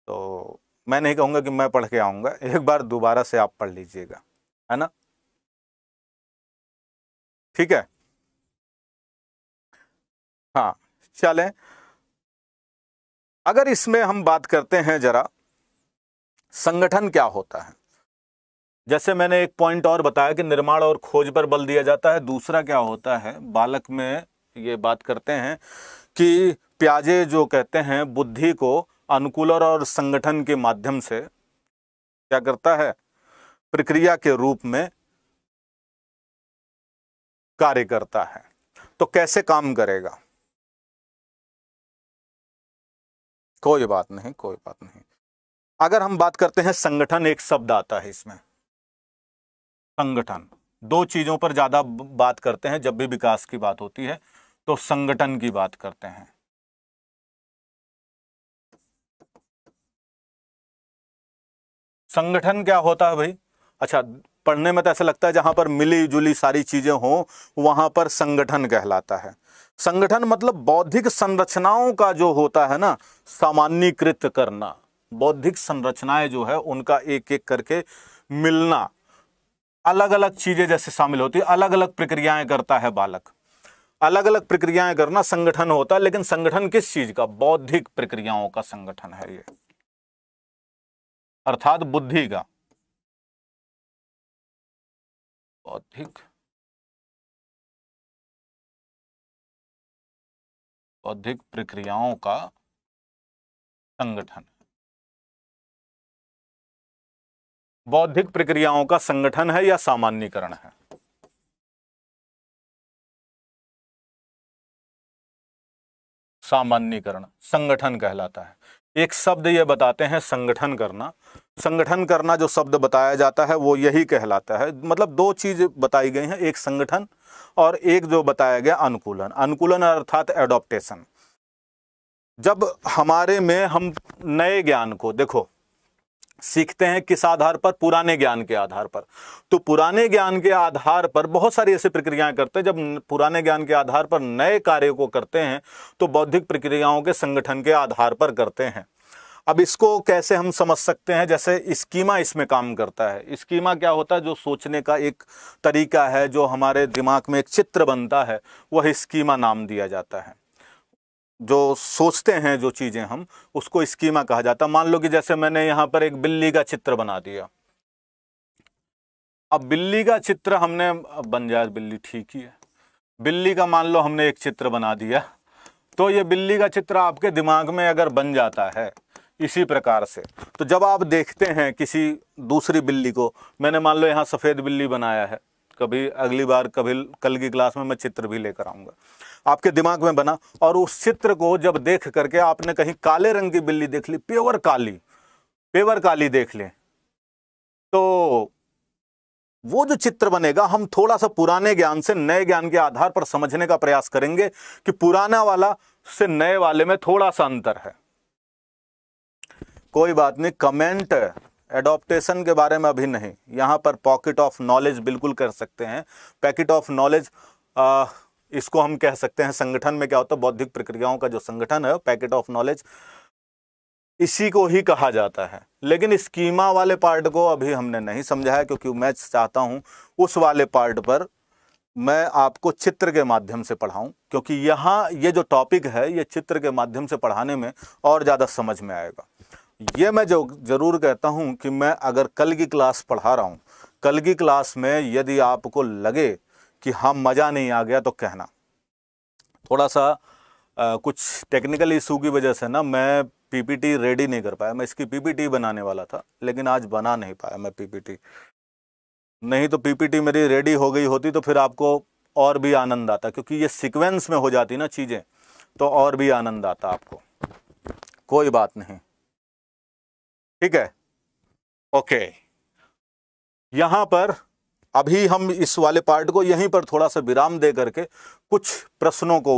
तो मैं नहीं कहूँगा कि मैं पढ़ के आऊँगा, एक बार दोबारा से आप पढ़ लीजिएगा, है ना? ठीक है। हाँ, चलें। अगर इसमें हम बात करते हैं जरा संगठन क्या होता है, जैसे मैंने एक पॉइंट और बताया कि निर्माण और खोज पर बल दिया जाता है। दूसरा क्या होता है, बालक में ये बात करते हैं कि पियाजे जो कहते हैं बुद्धि को अनुकूलन और संगठन के माध्यम से क्या करता है? प्रक्रिया के रूप में कार्य करता है। तो कैसे काम करेगा? कोई बात नहीं, कोई बात नहीं। अगर हम बात करते हैं संगठन, एक शब्द आता है इसमें, संगठन। दो चीजों पर ज्यादा बात करते हैं जब भी विकास की बात होती है, तो संगठन की बात करते हैं। संगठन क्या होता है भाई? अच्छा, पढ़ने में तो ऐसा लगता है जहां पर मिली जुली सारी चीजें हों वहां पर संगठन कहलाता है। संगठन मतलब बौद्धिक संरचनाओं का जो होता है ना, सामान्यीकृत करना, बौद्धिक संरचनाएं जो है उनका एक एक करके मिलना, अलग अलग चीजें जैसे शामिल होती है, अलग अलग प्रक्रियाएं करता है बालक, अलग अलग प्रक्रियाएं करना संगठन होता है। लेकिन संगठन किस चीज का? बौद्धिक प्रक्रियाओं का संगठन है ये, अर्थात बुद्धि का, बौद्धिक प्रक्रियाओं का संगठन, बौद्धिक प्रक्रियाओं का संगठन है या सामान्यीकरण है? सामान्यीकरण संगठन कहलाता है। एक शब्द ये बताते हैं संगठन करना। संगठन करना जो शब्द बताया जाता है वो यही कहलाता है। मतलब दो चीज बताई गई हैं, एक संगठन और एक जो बताया गया अनुकूलन। अनुकूलन अर्थात एडॉप्टेशन। जब हमारे में हम नए ज्ञान को देखो सीखते हैं किस आधार पर? पुराने ज्ञान के आधार पर। तो पुराने ज्ञान के आधार पर बहुत सारी ऐसी प्रक्रियाएं करते हैं। जब पुराने ज्ञान के आधार पर नए कार्यों को करते हैं तो बौद्धिक प्रक्रियाओं के संगठन के आधार पर करते हैं। अब इसको कैसे हम समझ सकते हैं? जैसे स्कीमा इसमें काम करता है। स्कीमा क्या होता है? जो सोचने का एक तरीका है, जो हमारे दिमाग में एक चित्र बनता है, वह स्कीमा नाम दिया जाता है। जो सोचते हैं जो चीजें हम, उसको स्कीमा कहा जाता है। मान लो कि जैसे मैंने यहां पर एक बिल्ली का चित्र बना दिया। अब बिल्ली का चित्र हमने, बन जाए बिल्ली, ठीक ही है, बिल्ली का मान लो हमने एक चित्र बना दिया। तो ये बिल्ली का चित्र आपके दिमाग में अगर बन जाता है इसी प्रकार से, तो जब आप देखते हैं किसी दूसरी बिल्ली को, मैंने मान लो यहाँ सफेद बिल्ली बनाया है, कभी अगली बार कभी कल की क्लास में मैं चित्र भी लेकर आऊंगा, आपके दिमाग में बना, और उस चित्र को जब देख करके आपने कहीं काले रंग की बिल्ली देख ली, पेवर काली देख लें, तो वो जो चित्र बनेगा, हम थोड़ा सा पुराने ज्ञान से नए ज्ञान के आधार पर समझने का प्रयास करेंगे कि पुराना वाला से नए वाले में थोड़ा सा अंतर है। कोई बात नहीं, कमेंट एडॉप्टेशन के बारे में अभी नहीं, यहां पर पॉकेट ऑफ नॉलेज बिल्कुल कर सकते हैं। पैकेट ऑफ नॉलेज इसको हम कह सकते हैं। संगठन में क्या होता है? बौद्धिक प्रक्रियाओं का जो संगठन है, पैकेट ऑफ नॉलेज, इसी को ही कहा जाता है। लेकिन स्कीमा वाले पार्ट को अभी हमने नहीं समझा है, क्योंकि मैं चाहता हूं उस वाले पार्ट पर मैं आपको चित्र के माध्यम से पढ़ाऊं, क्योंकि यहाँ ये जो टॉपिक है ये चित्र के माध्यम से पढ़ाने में और ज़्यादा समझ में आएगा। ये मैं जो ज़रूर कहता हूं कि मैं अगर कल की क्लास पढ़ा रहा हूं, कल की क्लास में यदि आपको लगे कि हाँ मज़ा नहीं आ गया तो कहना। थोड़ा सा कुछ टेक्निकल इशू की वजह से ना मैं पीपीटी रेडी नहीं कर पाया। मैं इसकी पीपीटी बनाने वाला था, लेकिन आज बना नहीं पाया मैं पीपीटी। नहीं तो पीपीटी मेरी रेडी हो गई होती तो फिर आपको और भी आनंद आता, क्योंकि ये सीक्वेंस में हो जाती ना चीज़ें, तो और भी आनंद आता आपको। कोई बात नहीं, ठीक है, ओके। यहां पर अभी हम इस वाले पार्ट को यहीं पर थोड़ा सा विराम दे करके कुछ प्रश्नों को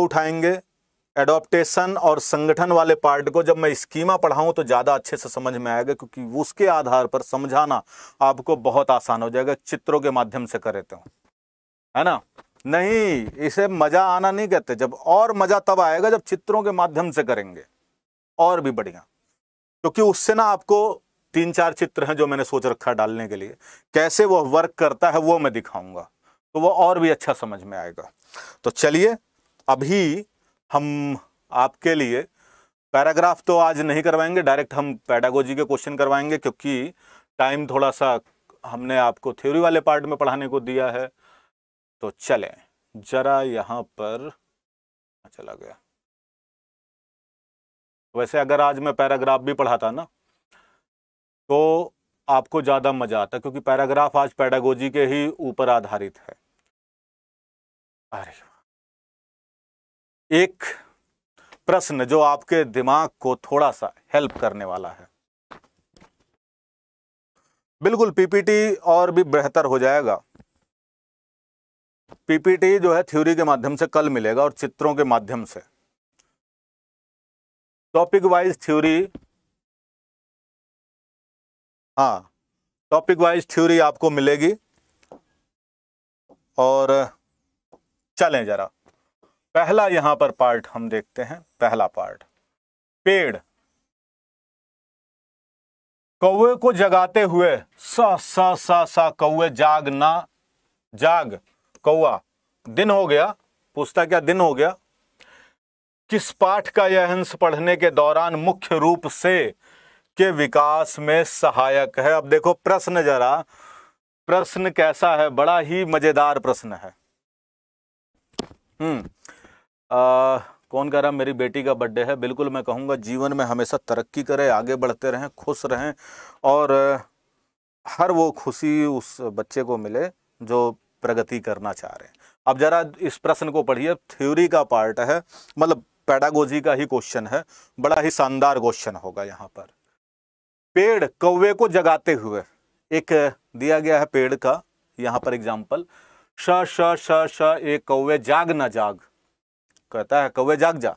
उठाएंगे। एडॉप्टेशन और संगठन वाले पार्ट को जब मैं स्कीमा पढ़ाऊं तो ज़्यादा अच्छे से समझ में आएगा, क्योंकि उसके आधार पर समझाना आपको बहुत आसान हो जाएगा। चित्रों के माध्यम से करे तो, है ना? नहीं, इसे मज़ा आना नहीं कहते। जब और मज़ा तब आएगा जब चित्रों के माध्यम से करेंगे, और भी बढ़िया। क्योंकि उससे ना आपको 3-4 चित्र हैं जो मैंने सोच रखा डालने के लिए, कैसे वो वर्क करता है वो मैं दिखाऊंगा, तो वो और भी अच्छा समझ में आएगा। तो चलिए, अभी हम आपके लिए पैराग्राफ तो आज नहीं करवाएंगे, डायरेक्ट हम पेडागोजी के क्वेश्चन करवाएंगे, क्योंकि टाइम थोड़ा सा हमने आपको थ्योरी वाले पार्ट में पढ़ाने को दिया है। तो चलें जरा, यहाँ पर चला गया। वैसे अगर आज मैं पैराग्राफ भी पढ़ाता ना तो आपको ज़्यादा मज़ा आता, क्योंकि पैराग्राफ आज पेडागोजी के ही ऊपर आधारित है। अरे, एक प्रश्न जो आपके दिमाग को थोड़ा सा हेल्प करने वाला है, बिल्कुल पीपीटी और भी बेहतर हो जाएगा। पीपीटी जो है थ्योरी के माध्यम से कल मिलेगा और चित्रों के माध्यम से टॉपिक वाइज थ्योरी, हाँ टॉपिक वाइज थ्योरी आपको मिलेगी। और चलें जरा पहला यहां पर पार्ट हम देखते हैं। पहला पार्ट पेड़, कौवे को जगाते हुए, सा सा सा सा कौवे जाग ना जाग, कौवा दिन हो गया, पूछता क्या दिन हो गया। किस पाठ का यह अंश पढ़ने के दौरान मुख्य रूप से के विकास में सहायक है। अब देखो प्रश्न, जरा प्रश्न कैसा है, बड़ा ही मजेदार प्रश्न है। कौन कह रहा मेरी बेटी का बर्थडे है। बिल्कुल मैं कहूँगा जीवन में हमेशा तरक्की करें, आगे बढ़ते रहें, खुश रहें और हर वो खुशी उस बच्चे को मिले जो प्रगति करना चाह रहे हैं। अब जरा इस प्रश्न को पढ़िए, थ्योरी का पार्ट है, मतलब पेडागोजी का ही क्वेश्चन है, बड़ा ही शानदार क्वेश्चन होगा यहाँ पर। पेड़ कौवे को जगाते हुए, एक दिया गया है पेड़ का यहाँ पर एग्जाम्पल, श श श श एक कौवे जाग ना जाग, कहता है कौवे जाग जा।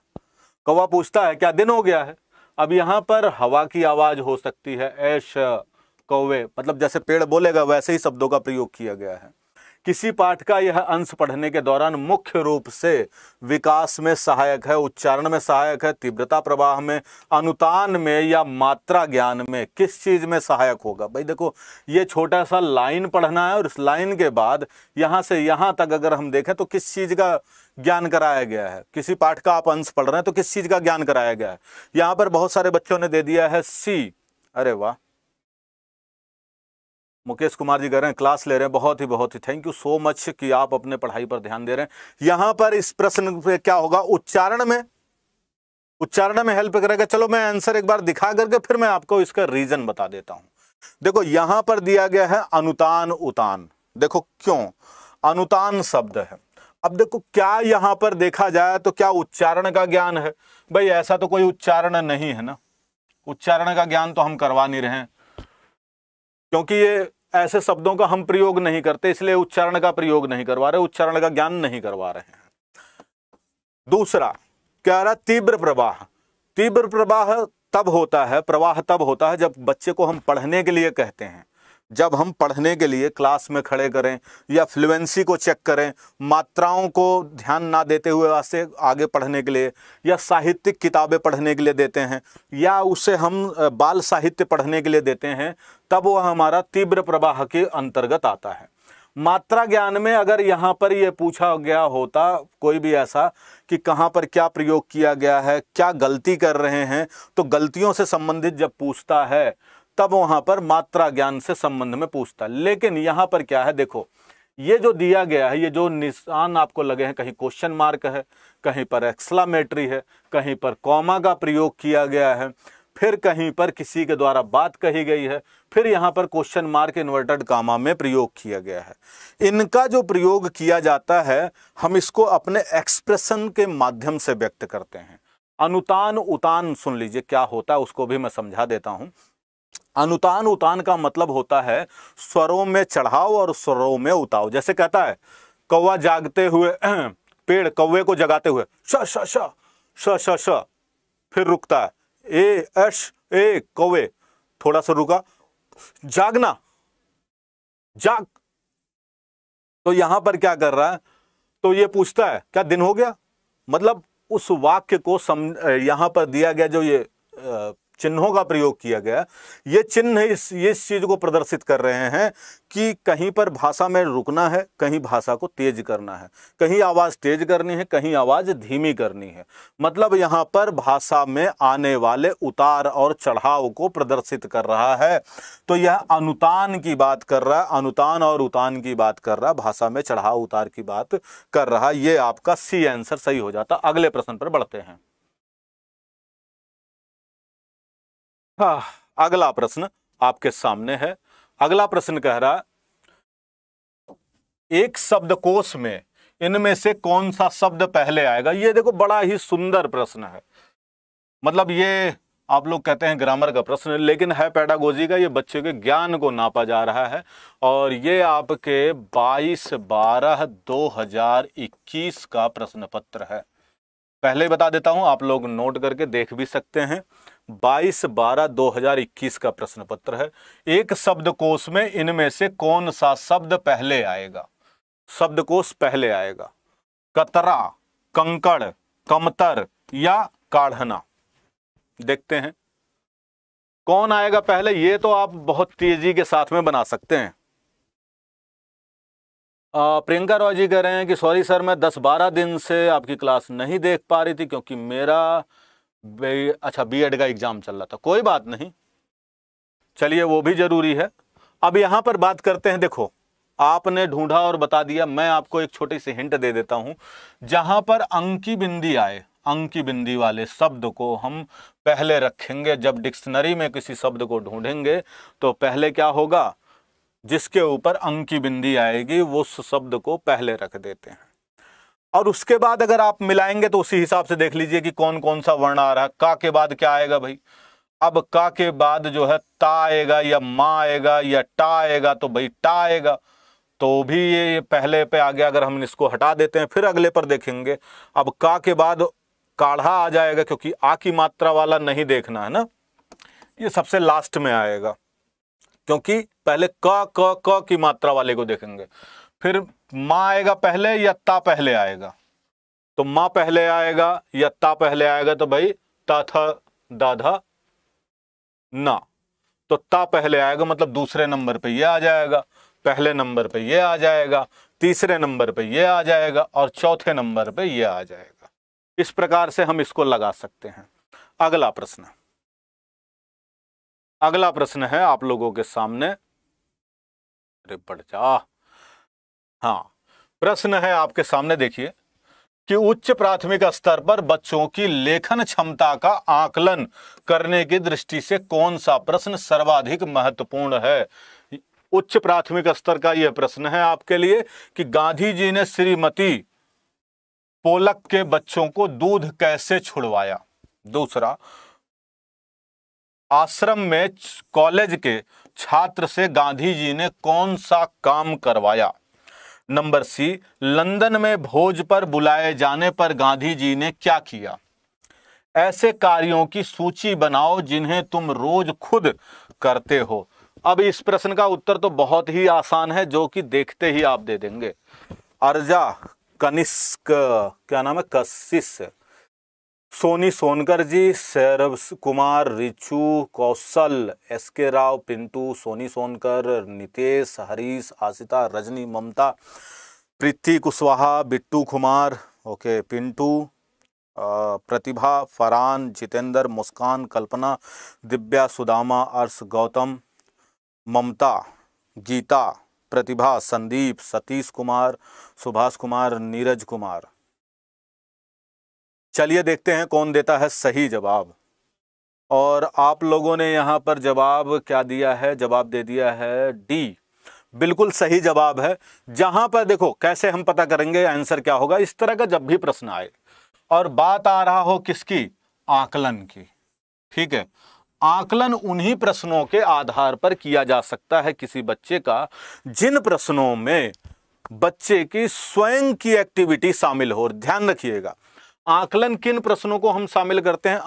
कौवा पूछता है क्या दिन हो गया है। अब यहाँ पर हवा की आवाज हो सकती है, ऐश कौवे, मतलब जैसे पेड़ बोलेगा वैसे ही शब्दों का प्रयोग किया गया है। किसी पाठ का यह अंश पढ़ने के दौरान मुख्य रूप से विकास में सहायक है, उच्चारण में सहायक है, तीव्रता प्रवाह में, अनुतान में या मात्रा ज्ञान में, किस चीज में सहायक होगा। भाई देखो ये छोटा सा लाइन पढ़ना है और इस लाइन के बाद यहां से यहां तक अगर हम देखें तो किस चीज का ज्ञान कराया गया है। किसी पाठ का आप अंश पढ़ रहे हैं तो किस चीज का ज्ञान कराया गया है। यहां पर बहुत सारे बच्चों ने दे दिया है सी। अरे वाह, मुकेश कुमार जी कह रहे हैं क्लास ले रहे हैं, बहुत ही थैंक यू सो मच कि आप अपने पढ़ाई पर ध्यान दे रहे हैं। यहां पर इस प्रश्न पे क्या होगा, उच्चारण में हेल्प करेगा। चलो मैं आंसर एक बार दिखा करके फिर मैं आपको इसका रीजन बता देता हूं। देखो यहां पर दिया गया है अनुतान उतान, देखो क्यों अनुतान शब्द है। अब देखो क्या यहां पर देखा जाए तो क्या उच्चारण का ज्ञान है। भाई ऐसा तो कोई उच्चारण नहीं है ना, उच्चारण का ज्ञान तो हम करवा नहीं रहे हैं, क्योंकि ये ऐसे शब्दों का हम प्रयोग नहीं करते, इसलिए उच्चारण का प्रयोग नहीं करवा रहे, उच्चारण का ज्ञान नहीं करवा रहे हैं। दूसरा कह रहा तीव्र प्रवाह। तीव्र प्रवाह तब होता है, प्रवाह तब होता है जब बच्चे को हम पढ़ने के लिए कहते हैं, जब हम पढ़ने के लिए क्लास में खड़े करें या फ्लुएंसी को चेक करें, मात्राओं को ध्यान ना देते हुए वास्ते आगे पढ़ने के लिए, या साहित्यिक किताबें पढ़ने के लिए देते हैं, या उसे हम बाल साहित्य पढ़ने के लिए देते हैं, तब वह हमारा तीव्र प्रवाह के अंतर्गत आता है। मात्रा ज्ञान में अगर यहाँ पर यह पूछा गया होता कोई भी ऐसा कि कहाँ पर क्या प्रयोग किया गया है, क्या गलती कर रहे हैं, तो गलतियों से संबंधित जब पूछता है तब वहां पर मात्रा ज्ञान से संबंध में पूछता। लेकिन यहां पर क्या है, देखो ये जो दिया गया है, ये जो निशान आपको लगे हैं, कहीं क्वेश्चन मार्क है, कहीं पर एक्सक्लेमेटरी है, कहीं पर कॉमा का प्रयोग किया गया है, फिर कहीं पर किसी के द्वारा बात कही गई है, फिर यहां पर क्वेश्चन मार्क इन्वर्टेड कामा में प्रयोग किया गया है। इनका जो प्रयोग किया जाता है हम इसको अपने एक्सप्रेशन के माध्यम से व्यक्त करते हैं। अनुतान उतान सुन लीजिए क्या होता है, उसको भी मैं समझा देता हूं। अनुतान उतान का मतलब होता है स्वरों में चढ़ाव और स्वरों में उताव। जैसे कहता है कौवा जागते हुए, पेड़ कौवे को जगाते हुए श श श श श श, फिर रुकता है ए अश ए कौवे, थोड़ा सा रुका, जागना जाग। तो यहां पर क्या कर रहा है, तो ये पूछता है क्या दिन हो गया। मतलब उस वाक्य को यहां पर दिया गया जो ये चिन्हों का प्रयोग किया गया, ये चिन्ह इस चीज को प्रदर्शित कर रहे हैं कि कहीं पर भाषा में रुकना है, कहीं भाषा को तेज करना है, कहीं आवाज तेज करनी है, कहीं आवाज धीमी करनी है। मतलब यहां पर भाषा में आने वाले उतार और चढ़ाव को प्रदर्शित कर रहा है। तो यह अनुतान की बात कर रहा है, अनुतान और उतान की बात कर रहा है, भाषा में चढ़ाव उतार की बात कर रहा है। ये आपका सी आंसर सही हो जाता। अगले प्रश्न पर बढ़ते हैं। हाँ, अगला प्रश्न आपके सामने है। अगला प्रश्न कह रहा एक शब्दकोश में इनमें से कौन सा शब्द पहले आएगा। ये देखो बड़ा ही सुंदर प्रश्न है, मतलब ये आप लोग कहते हैं ग्रामर का प्रश्न, लेकिन है पेडागोजी का। ये बच्चे के ज्ञान को नापा जा रहा है और ये आपके 22/12/2021 का प्रश्न पत्र है। पहले बता देता हूं, आप लोग नोट करके देख भी सकते हैं। 22/12/2021 का प्रश्न पत्र है। एक शब्दकोश में इनमें से कौन सा शब्द पहले आएगा। शब्दकोश पहले आएगा कतरा, कंकड़, कमतर या काढ़ना। देखते हैं कौन आएगा पहले। ये तो आप बहुत तेजी के साथ में बना सकते हैं। प्रियंका रॉय जी कह रहे हैं कि सॉरी सर, मैं 10-12 दिन से आपकी क्लास नहीं देख पा रही थी क्योंकि मेरा बीएड का एग्जाम चल रहा था। कोई बात नहीं, चलिए वो भी जरूरी है। अब यहां पर बात करते हैं। देखो, आपने ढूंढा और बता दिया, मैं आपको एक छोटी सी हिंट दे देता हूं। जहां पर अंकी बिंदी आए, अंकी बिंदी वाले शब्द को हम पहले रखेंगे। जब डिक्शनरी में किसी शब्द को ढूंढेंगे तो पहले क्या होगा, जिसके ऊपर अंकी बिंदी आएगी वो उस शब्द को पहले रख देते हैं। और उसके बाद अगर आप मिलाएंगे तो उसी हिसाब से देख लीजिए कि कौन कौन सा वर्ण आ रहा है। का के बाद क्या आएगा भाई? अब का के बाद जो है ता आएगा या माँ आएगा या टा आएगा, तो भाई टा आएगा, तो भी ये पहले पे आ गया। अगर हम इसको हटा देते हैं फिर अगले पर देखेंगे। अब का के बाद काढ़ा आ जाएगा, क्योंकि आ की मात्रा वाला नहीं देखना है ना, ये सबसे लास्ट में आएगा, क्योंकि पहले क की मात्रा वाले को देखेंगे। फिर माँ आएगा पहले या ता पहले आएगा, तो माँ पहले आएगा या ता पहले आएगा, तो भाई ता था दाधा ना, तो ता पहले आएगा, मतलब दूसरे नंबर पे ये आ जाएगा, पहले नंबर पे ये आ जाएगा, तीसरे नंबर पे ये आ जाएगा और चौथे नंबर पे ये आ जाएगा। इस प्रकार से हम इसको लगा सकते हैं। अगला प्रश्न, अगला प्रश्न है आप लोगों के सामने। अरे बढ़ जा। हाँ, प्रश्न है आपके सामने, देखिए कि उच्च प्राथमिक स्तर पर बच्चों की लेखन क्षमता का आकलन करने की दृष्टि से कौन सा प्रश्न सर्वाधिक महत्वपूर्ण है? उच्च प्राथमिक स्तर का यह प्रश्न है आपके लिए कि गांधी जी ने श्रीमती पोलक के बच्चों को दूध कैसे छुड़वाया। दूसरा, आश्रम में कॉलेज के छात्र से गांधी जी ने कौन सा काम करवाया। नंबर सी, लंदन में भोज पर बुलाए जाने पर गांधी जी ने क्या किया। ऐसे कार्यों की सूची बनाओ जिन्हें तुम रोज खुद करते हो। अब इस प्रश्न का उत्तर तो बहुत ही आसान है, जो कि देखते ही आप दे देंगे। अर्जा, कनिष्क, क्या नाम है, कशिश, सोनी सोनकर जी, सौरभ कुमार, रिचू, कौशल, एसके राव, पिंटू, सोनी सोनकर, नितेश, हरीश, आशिता, रजनी, ममता, प्रीति कुशवाहा, बिट्टू कुमार, ओके, पिंटू, प्रतिभा, फरहान, जितेंद्र, मुस्कान, कल्पना, दिव्या, सुदामा, अर्श, गौतम, ममता, गीता, प्रतिभा, संदीप, सतीश कुमार, सुभाष कुमार, नीरज कुमार। चलिए देखते हैं कौन देता है सही जवाब। और आप लोगों ने यहां पर जवाब क्या दिया है? जवाब दे दिया है डी, बिल्कुल सही जवाब है। जहां पर देखो कैसे हम पता करेंगे आंसर क्या होगा। इस तरह का जब भी प्रश्न आए और बात आ रहा हो किसकी, आकलन की, ठीक है, आकलन उन्हीं प्रश्नों के आधार पर किया जा सकता है किसी बच्चे का जिन प्रश्नों में बच्चे की स्वयं की एक्टिविटी शामिल हो। ध्यान रखिएगा, आकलन किन प्रश्नों को हम शामिल करते हैं,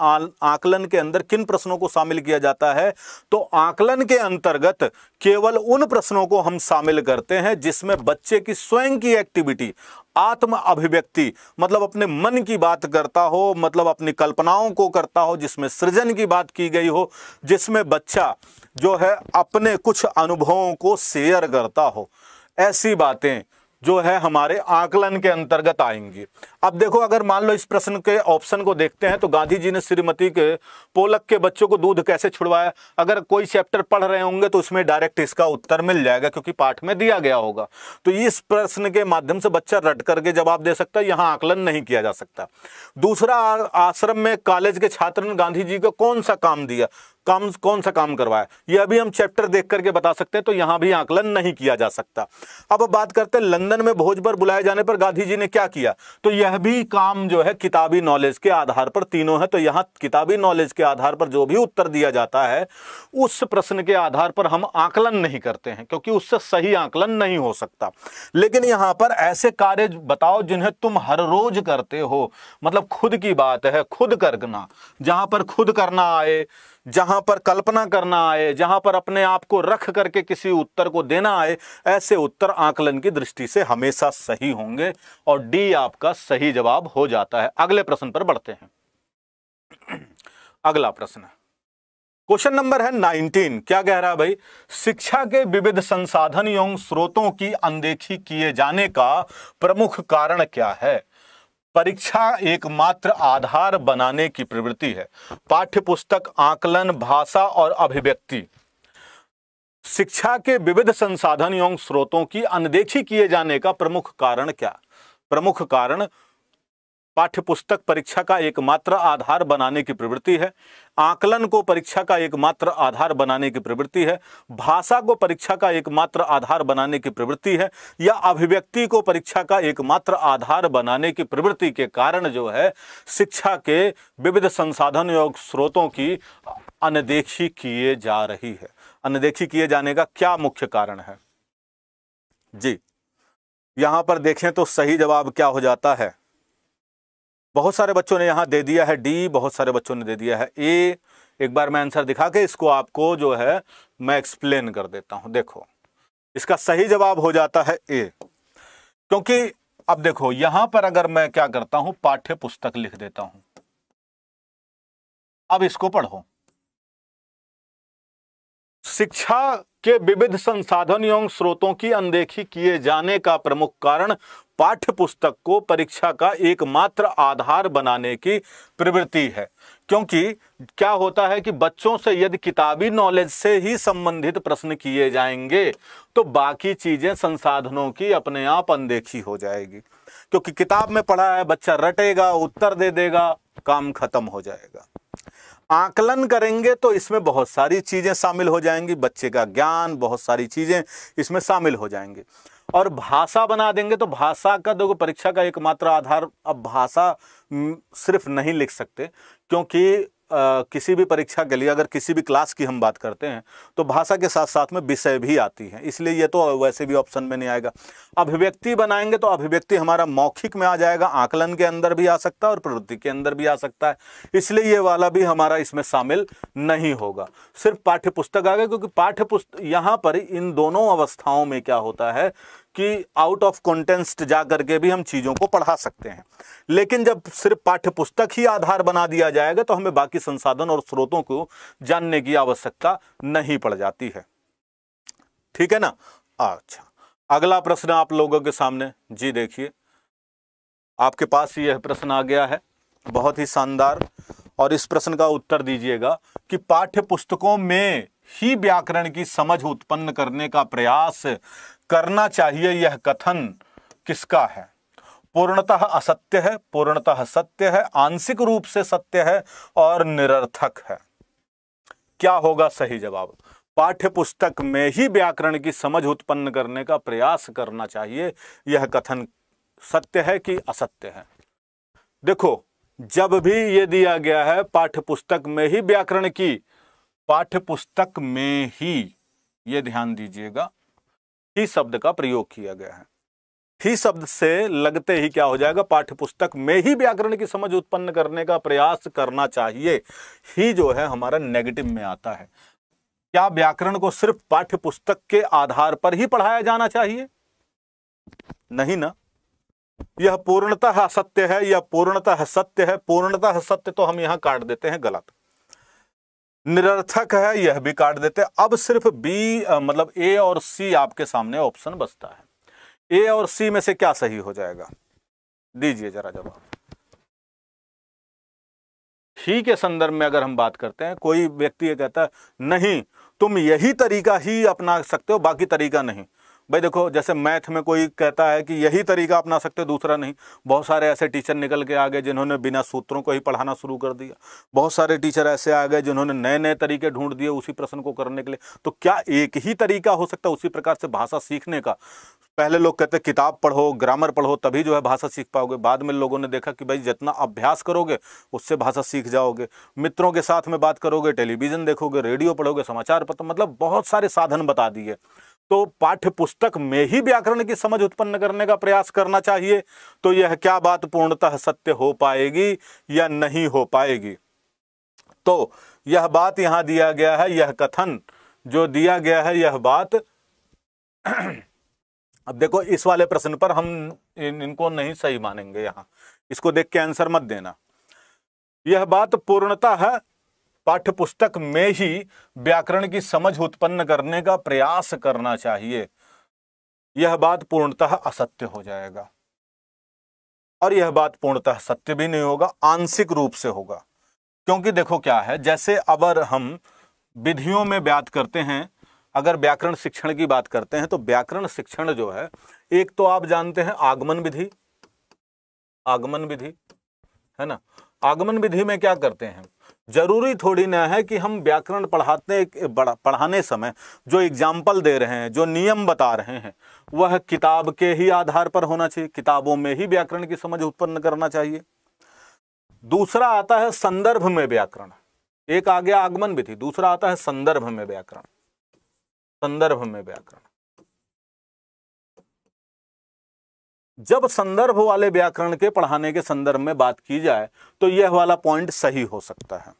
आकलन के अंदर किन प्रश्नों को शामिल किया जाता है, तो आकलन के अंतर्गत केवल उन प्रश्नों को हम शामिल करते हैं जिसमें बच्चे की स्वयं की एक्टिविटी, आत्म अभिव्यक्ति, मतलब अपने मन की बात करता हो, मतलब अपनी कल्पनाओं को करता हो, जिसमें सृजन की बात की गई हो, जिसमें बच्चा जो है अपने कुछ अनुभवों को शेयर करता हो। ऐसी बातें जो है हमारे आकलन के अंतर्गत आएंगी। अब देखो, अगर मान लो इस प्रश्न के ऑप्शन को देखते हैं तो गांधी जी ने श्रीमती के पोलक के बच्चों को दूध कैसे छुड़वाया, अगर कोई चैप्टर पढ़ रहे होंगे तो उसमें डायरेक्ट इसका उत्तर मिल जाएगा, क्योंकि पाठ में दिया गया होगा। तो इस प्रश्न के माध्यम से बच्चा रट करके जवाब दे सकता है, यहां आकलन नहीं किया जा सकता। दूसरा, आश्रम में कॉलेज के छात्र ने गांधी जी को कौन सा काम दिया, कौन सा काम करवाया, यह भी हम चैप्टर देख करके बता सकते हैं, तो यहां भी आकलन नहीं किया जा सकता। अब बात करते हैं लंदन में भोज पर बुलाए जाने पर गांधी जी ने क्या किया, तो यह भी काम जो है किताबी नॉलेज के आधार पर तीनों है। तो यहां किताबी नॉलेज के आधार पर जो भी उत्तर दिया जाता है उस प्रश्न के आधार पर हम आकलन नहीं करते हैं, क्योंकि उससे सही आकलन नहीं हो सकता। लेकिन यहां पर ऐसे कार्य बताओ जिन्हें तुम हर रोज करते हो, मतलब खुद की बात है, खुद करना, जहां पर खुद करना आए, जहां पर कल्पना करना आए, जहां पर अपने आप को रख करके किसी उत्तर को देना आए, ऐसे उत्तर आकलन की दृष्टि से हमेशा सही होंगे और डी आपका सही जवाब हो जाता है। अगले प्रश्न पर बढ़ते हैं। अगला प्रश्न, क्वेश्चन नंबर है 19। क्या कह रहा है भाई? शिक्षा के विविध संसाधन एवं स्रोतों की अनदेखी किए जाने का प्रमुख कारण क्या है? परीक्षा एकमात्र आधार बनाने की प्रवृत्ति है। पाठ्यपुस्तक, आकलन, भाषा और अभिव्यक्ति। शिक्षा के विविध संसाधन एवं स्रोतों की अनदेखी किए जाने का प्रमुख कारण क्या? प्रमुख कारण पाठ्यपुस्तक परीक्षा का एकमात्र आधार बनाने की प्रवृत्ति है, आकलन को परीक्षा का एकमात्र आधार बनाने की प्रवृत्ति है, भाषा को परीक्षा का एकमात्र आधार बनाने की प्रवृत्ति है, या अभिव्यक्ति को परीक्षा का एकमात्र आधार बनाने की प्रवृत्ति के कारण जो है शिक्षा के विविध संसाधन एवं स्रोतों की अनदेखी किए जा रही है। अनदेखी किए जाने का क्या मुख्य कारण है जी? यहां पर देखें तो सही जवाब क्या हो जाता है? बहुत सारे बच्चों ने यहां दे दिया है डी, बहुत सारे बच्चों ने दे दिया है ए। एक बार मैं आंसर दिखा के इसको आपको जो है मैं एक्सप्लेन कर देता हूं। देखो, इसका सही जवाब हो जाता है ए, क्योंकि अब देखो यहां पर अगर मैं क्या करता हूं, पाठ्य पुस्तक लिख देता हूं। अब इसको पढ़ो। शिक्षा के विविध संसाधन एवं स्रोतों की अनदेखी किए जाने का प्रमुख कारण पाठ्य पुस्तक को परीक्षा का एकमात्र आधार बनाने की प्रवृत्ति है। क्योंकि क्या होता है कि बच्चों से यदि किताबी नॉलेज से ही संबंधित प्रश्न किए जाएंगे तो बाकी चीजें संसाधनों की अपने आप अनदेखी हो जाएगी। क्योंकि किताब में पढ़ा है, बच्चा रटेगा, उत्तर दे देगा, काम खत्म हो जाएगा। आकलन करेंगे तो इसमें बहुत सारी चीजें शामिल हो जाएंगी, बच्चे का ज्ञान, बहुत सारी चीजें इसमें शामिल हो जाएंगी। और भाषा बना देंगे तो भाषा का देखो परीक्षा का एकमात्र आधार, अब भाषा सिर्फ नहीं लिख सकते, क्योंकि किसी भी परीक्षा के लिए अगर किसी भी क्लास की हम बात करते हैं तो भाषा के साथ साथ में विषय भी आती है, इसलिए ये तो वैसे भी ऑप्शन में नहीं आएगा। अभिव्यक्ति बनाएंगे तो अभिव्यक्ति हमारा मौखिक में आ जाएगा, आकलन के अंदर भी आ सकता है और प्रवृत्ति के अंदर भी आ सकता है, इसलिए ये वाला भी हमारा इसमें शामिल नहीं होगा। सिर्फ पाठ्य पुस्तक आ गया, क्योंकि पाठ्य पुस्तक यहाँ पर इन दोनों अवस्थाओं में क्या होता है कि आउट ऑफ कॉन्टेक्स्ट जा करके भी हम चीजों को पढ़ा सकते हैं। लेकिन जब सिर्फ पाठ्य पुस्तक ही आधार बना दिया जाएगा तो हमें बाकी संसाधन और स्रोतों को जानने की आवश्यकता नहीं पड़ जाती है। ठीक है ना? अच्छा, अगला प्रश्न आप लोगों के सामने जी देखिए, आपके पास यह प्रश्न आ गया है, बहुत ही शानदार। और इस प्रश्न का उत्तर दीजिएगा कि पाठ्य पुस्तकों में ही व्याकरण की समझ उत्पन्न करने का प्रयास करना चाहिए, यह कथन किसका है? पूर्णतः असत्य है, पूर्णतः सत्य है, आंशिक रूप से सत्य है और निरर्थक है। क्या होगा सही जवाब? पाठ्य पुस्तक में ही व्याकरण की समझ उत्पन्न करने का प्रयास करना चाहिए, यह कथन सत्य है कि असत्य है? देखो, जब भी ये दिया गया है पाठ्य पुस्तक में ही व्याकरण की, पाठ्य पुस्तक में ही, ये ध्यान दीजिएगा, ही शब्द का प्रयोग किया गया है। ही शब्द से लगते ही क्या हो जाएगा? पाठ्य पुस्तक में ही व्याकरण की समझ उत्पन्न करने का प्रयास करना चाहिए, ही जो है हमारा नेगेटिव में आता है। क्या व्याकरण को सिर्फ पाठ्य पुस्तक के आधार पर ही पढ़ाया जाना चाहिए? नहीं ना। यह पूर्णतः असत्य है, यह पूर्णतः सत्य है। पूर्णतः सत्य तो हम यहां काट देते हैं, गलत। निरर्थक है, यह भी काट देते हैं। अब सिर्फ बी मतलब ए और सी आपके सामने ऑप्शन बचता है। ए और सी में से क्या सही हो जाएगा? दीजिए जरा जवाब। ही के संदर्भ में अगर हम बात करते हैं, कोई व्यक्ति ये कहता है नहीं तुम यही तरीका ही अपना सकते हो, बाकी तरीका नहीं। भाई देखो, जैसे मैथ में कोई कहता है कि यही तरीका अपना सकते हो, दूसरा नहीं। बहुत सारे ऐसे टीचर निकल के आ गए जिन्होंने बिना सूत्रों को ही पढ़ाना शुरू कर दिया। बहुत सारे टीचर ऐसे आ गए जिन्होंने नए नए तरीके ढूंढ दिए उसी प्रश्न को करने के लिए। तो क्या एक ही तरीका हो सकता है उसी प्रकार से भाषा सीखने का? पहले लोग कहते किताब पढ़ो, ग्रामर पढ़ो, तभी जो है भाषा सीख पाओगे। बाद में लोगों ने देखा कि भाई जितना अभ्यास करोगे उससे भाषा सीख जाओगे। मित्रों के साथ में बात करोगे, टेलीविजन देखोगे, रेडियो पढ़ोगे, समाचार पत्र, मतलब बहुत सारे साधन बता दिए। तो पाठ्य पुस्तक में ही व्याकरण की समझ उत्पन्न करने का प्रयास करना चाहिए। तो यह क्या बात पूर्णतः सत्य हो पाएगी या नहीं हो पाएगी? तो यह बात यहां दिया गया है, यह कथन जो दिया गया है, यह बात अब देखो, इस वाले प्रश्न पर हम इनको नहीं सही मानेंगे। यहां इसको देख के आंसर मत देना। यह बात पूर्णतः पाठ्य पुस्तक में ही व्याकरण की समझ उत्पन्न करने का प्रयास करना चाहिए, यह बात पूर्णतः असत्य हो जाएगा। और यह बात पूर्णतः सत्य भी नहीं होगा, आंशिक रूप से होगा। क्योंकि देखो क्या है, जैसे अगर हम विधियों में बात करते हैं, अगर व्याकरण शिक्षण की बात करते हैं, तो व्याकरण शिक्षण जो है, एक तो आप जानते हैं आगमन विधि, आगमन विधि है ना। आगमन विधि में क्या करते हैं, जरूरी थोड़ी ना है कि हम व्याकरण पढ़ाने समय जो एग्जाम्पल दे रहे हैं, जो नियम बता रहे हैं, वह किताब के ही आधार पर होना चाहिए, किताबों में ही व्याकरण की समझ उत्पन्न करना चाहिए। दूसरा आता है संदर्भ में व्याकरण, एक आ गया आगमन विधि, दूसरा आता है संदर्भ में व्याकरण। संदर्भ में व्याकरण, जब संदर्भ वाले व्याकरण के पढ़ाने के संदर्भ में बात की जाए तो यह वाला पॉइंट सही हो सकता है,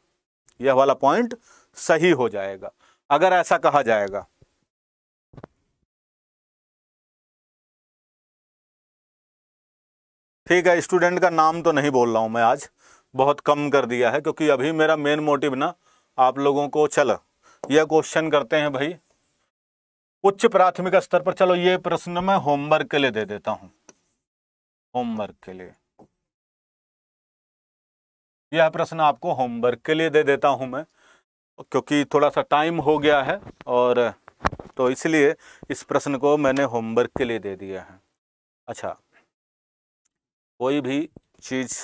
यह वाला पॉइंट सही हो जाएगा अगर ऐसा कहा जाएगा। ठीक है, स्टूडेंट का नाम तो नहीं बोल रहा हूं मैं, आज बहुत कम कर दिया है, क्योंकि अभी मेरा मेन मोटिव ना आप लोगों को, चलो यह क्वेश्चन करते हैं भाई उच्च प्राथमिक स्तर पर। चलो ये प्रश्न मैं होमवर्क के लिए दे देता हूं, होमवर्क के लिए यह प्रश्न आपको होमवर्क के लिए दे देता हूं मैं, क्योंकि थोड़ा सा टाइम हो गया है, और तो इसलिए इस प्रश्न को मैंने होमवर्क के लिए दे दिया है। अच्छा, कोई भी चीज़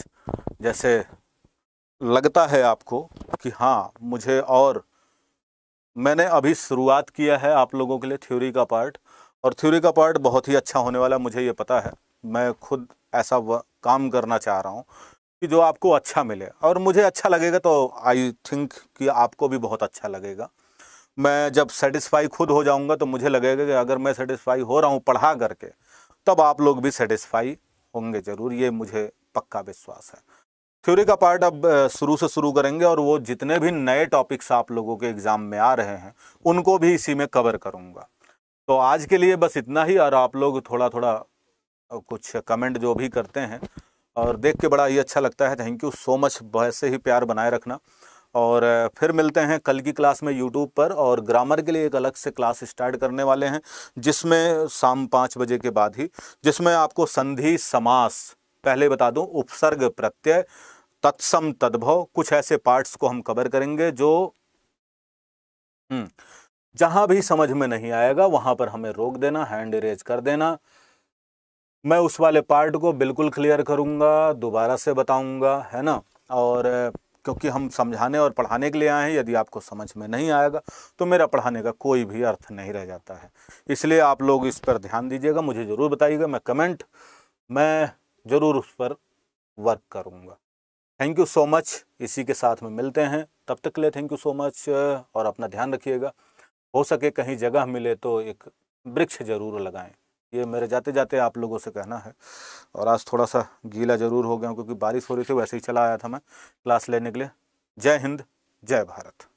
जैसे लगता है आपको कि हाँ मुझे, और मैंने अभी शुरुआत किया है आप लोगों के लिए थ्योरी का पार्ट, और थ्योरी का पार्ट बहुत ही अच्छा होने वाला, मुझे ये पता है। मैं खुद ऐसा काम करना चाह रहा हूँ कि जो आपको अच्छा मिले, और मुझे अच्छा लगेगा तो आई थिंक कि आपको भी बहुत अच्छा लगेगा। मैं जब सेटिस्फाई खुद हो जाऊंगा तो मुझे लगेगा कि अगर मैं सेटिस्फाई हो रहा हूँ पढ़ा करके, तब आप लोग भी सेटिस्फाई होंगे ज़रूर, ये मुझे पक्का विश्वास है। थ्योरी का पार्ट अब शुरू से शुरू करेंगे, और वो जितने भी नए टॉपिक्स आप लोगों के एग्ज़ाम में आ रहे हैं उनको भी इसी में कवर करूँगा। तो आज के लिए बस इतना ही, और आप लोग थोड़ा थोड़ा कुछ कमेंट जो भी करते हैं और देख के बड़ा ही अच्छा लगता है, थैंक यू सो मच, वैसे ही प्यार बनाए रखना। और फिर मिलते हैं कल की क्लास में यूट्यूब पर, और ग्रामर के लिए एक अलग से क्लास स्टार्ट करने वाले हैं, जिसमें शाम 5 बजे के बाद ही, जिसमें आपको संधि समास, पहले बता दूं उपसर्ग प्रत्यय तत्सम तद्भव, कुछ ऐसे पार्ट्स को हम कवर करेंगे जो जहां भी समझ में नहीं आएगा वहां पर हमें रोक देना, हैंड रेज कर देना। मैं उस वाले पार्ट को बिल्कुल क्लियर करूंगा, दोबारा से बताऊंगा, है ना। और क्योंकि हम समझाने और पढ़ाने के लिए आए हैं, यदि आपको समझ में नहीं आएगा तो मेरा पढ़ाने का कोई भी अर्थ नहीं रह जाता है। इसलिए आप लोग इस पर ध्यान दीजिएगा, मुझे ज़रूर बताइएगा, मैं ज़रूर उस पर वर्क करूँगा। थैंक यू सो मच, इसी के साथ में मिलते हैं, तब तक के लिए थैंक यू सो मच, और अपना ध्यान रखिएगा। हो सके कहीं जगह मिले तो एक वृक्ष ज़रूर लगाएं, ये मेरे जाते जाते आप लोगों से कहना है। और आज थोड़ा सा गीला ज़रूर हो गया क्योंकि बारिश हो रही थी, वैसे ही चला आया था मैं क्लास लेने के लिए। जय हिंद, जय भारत।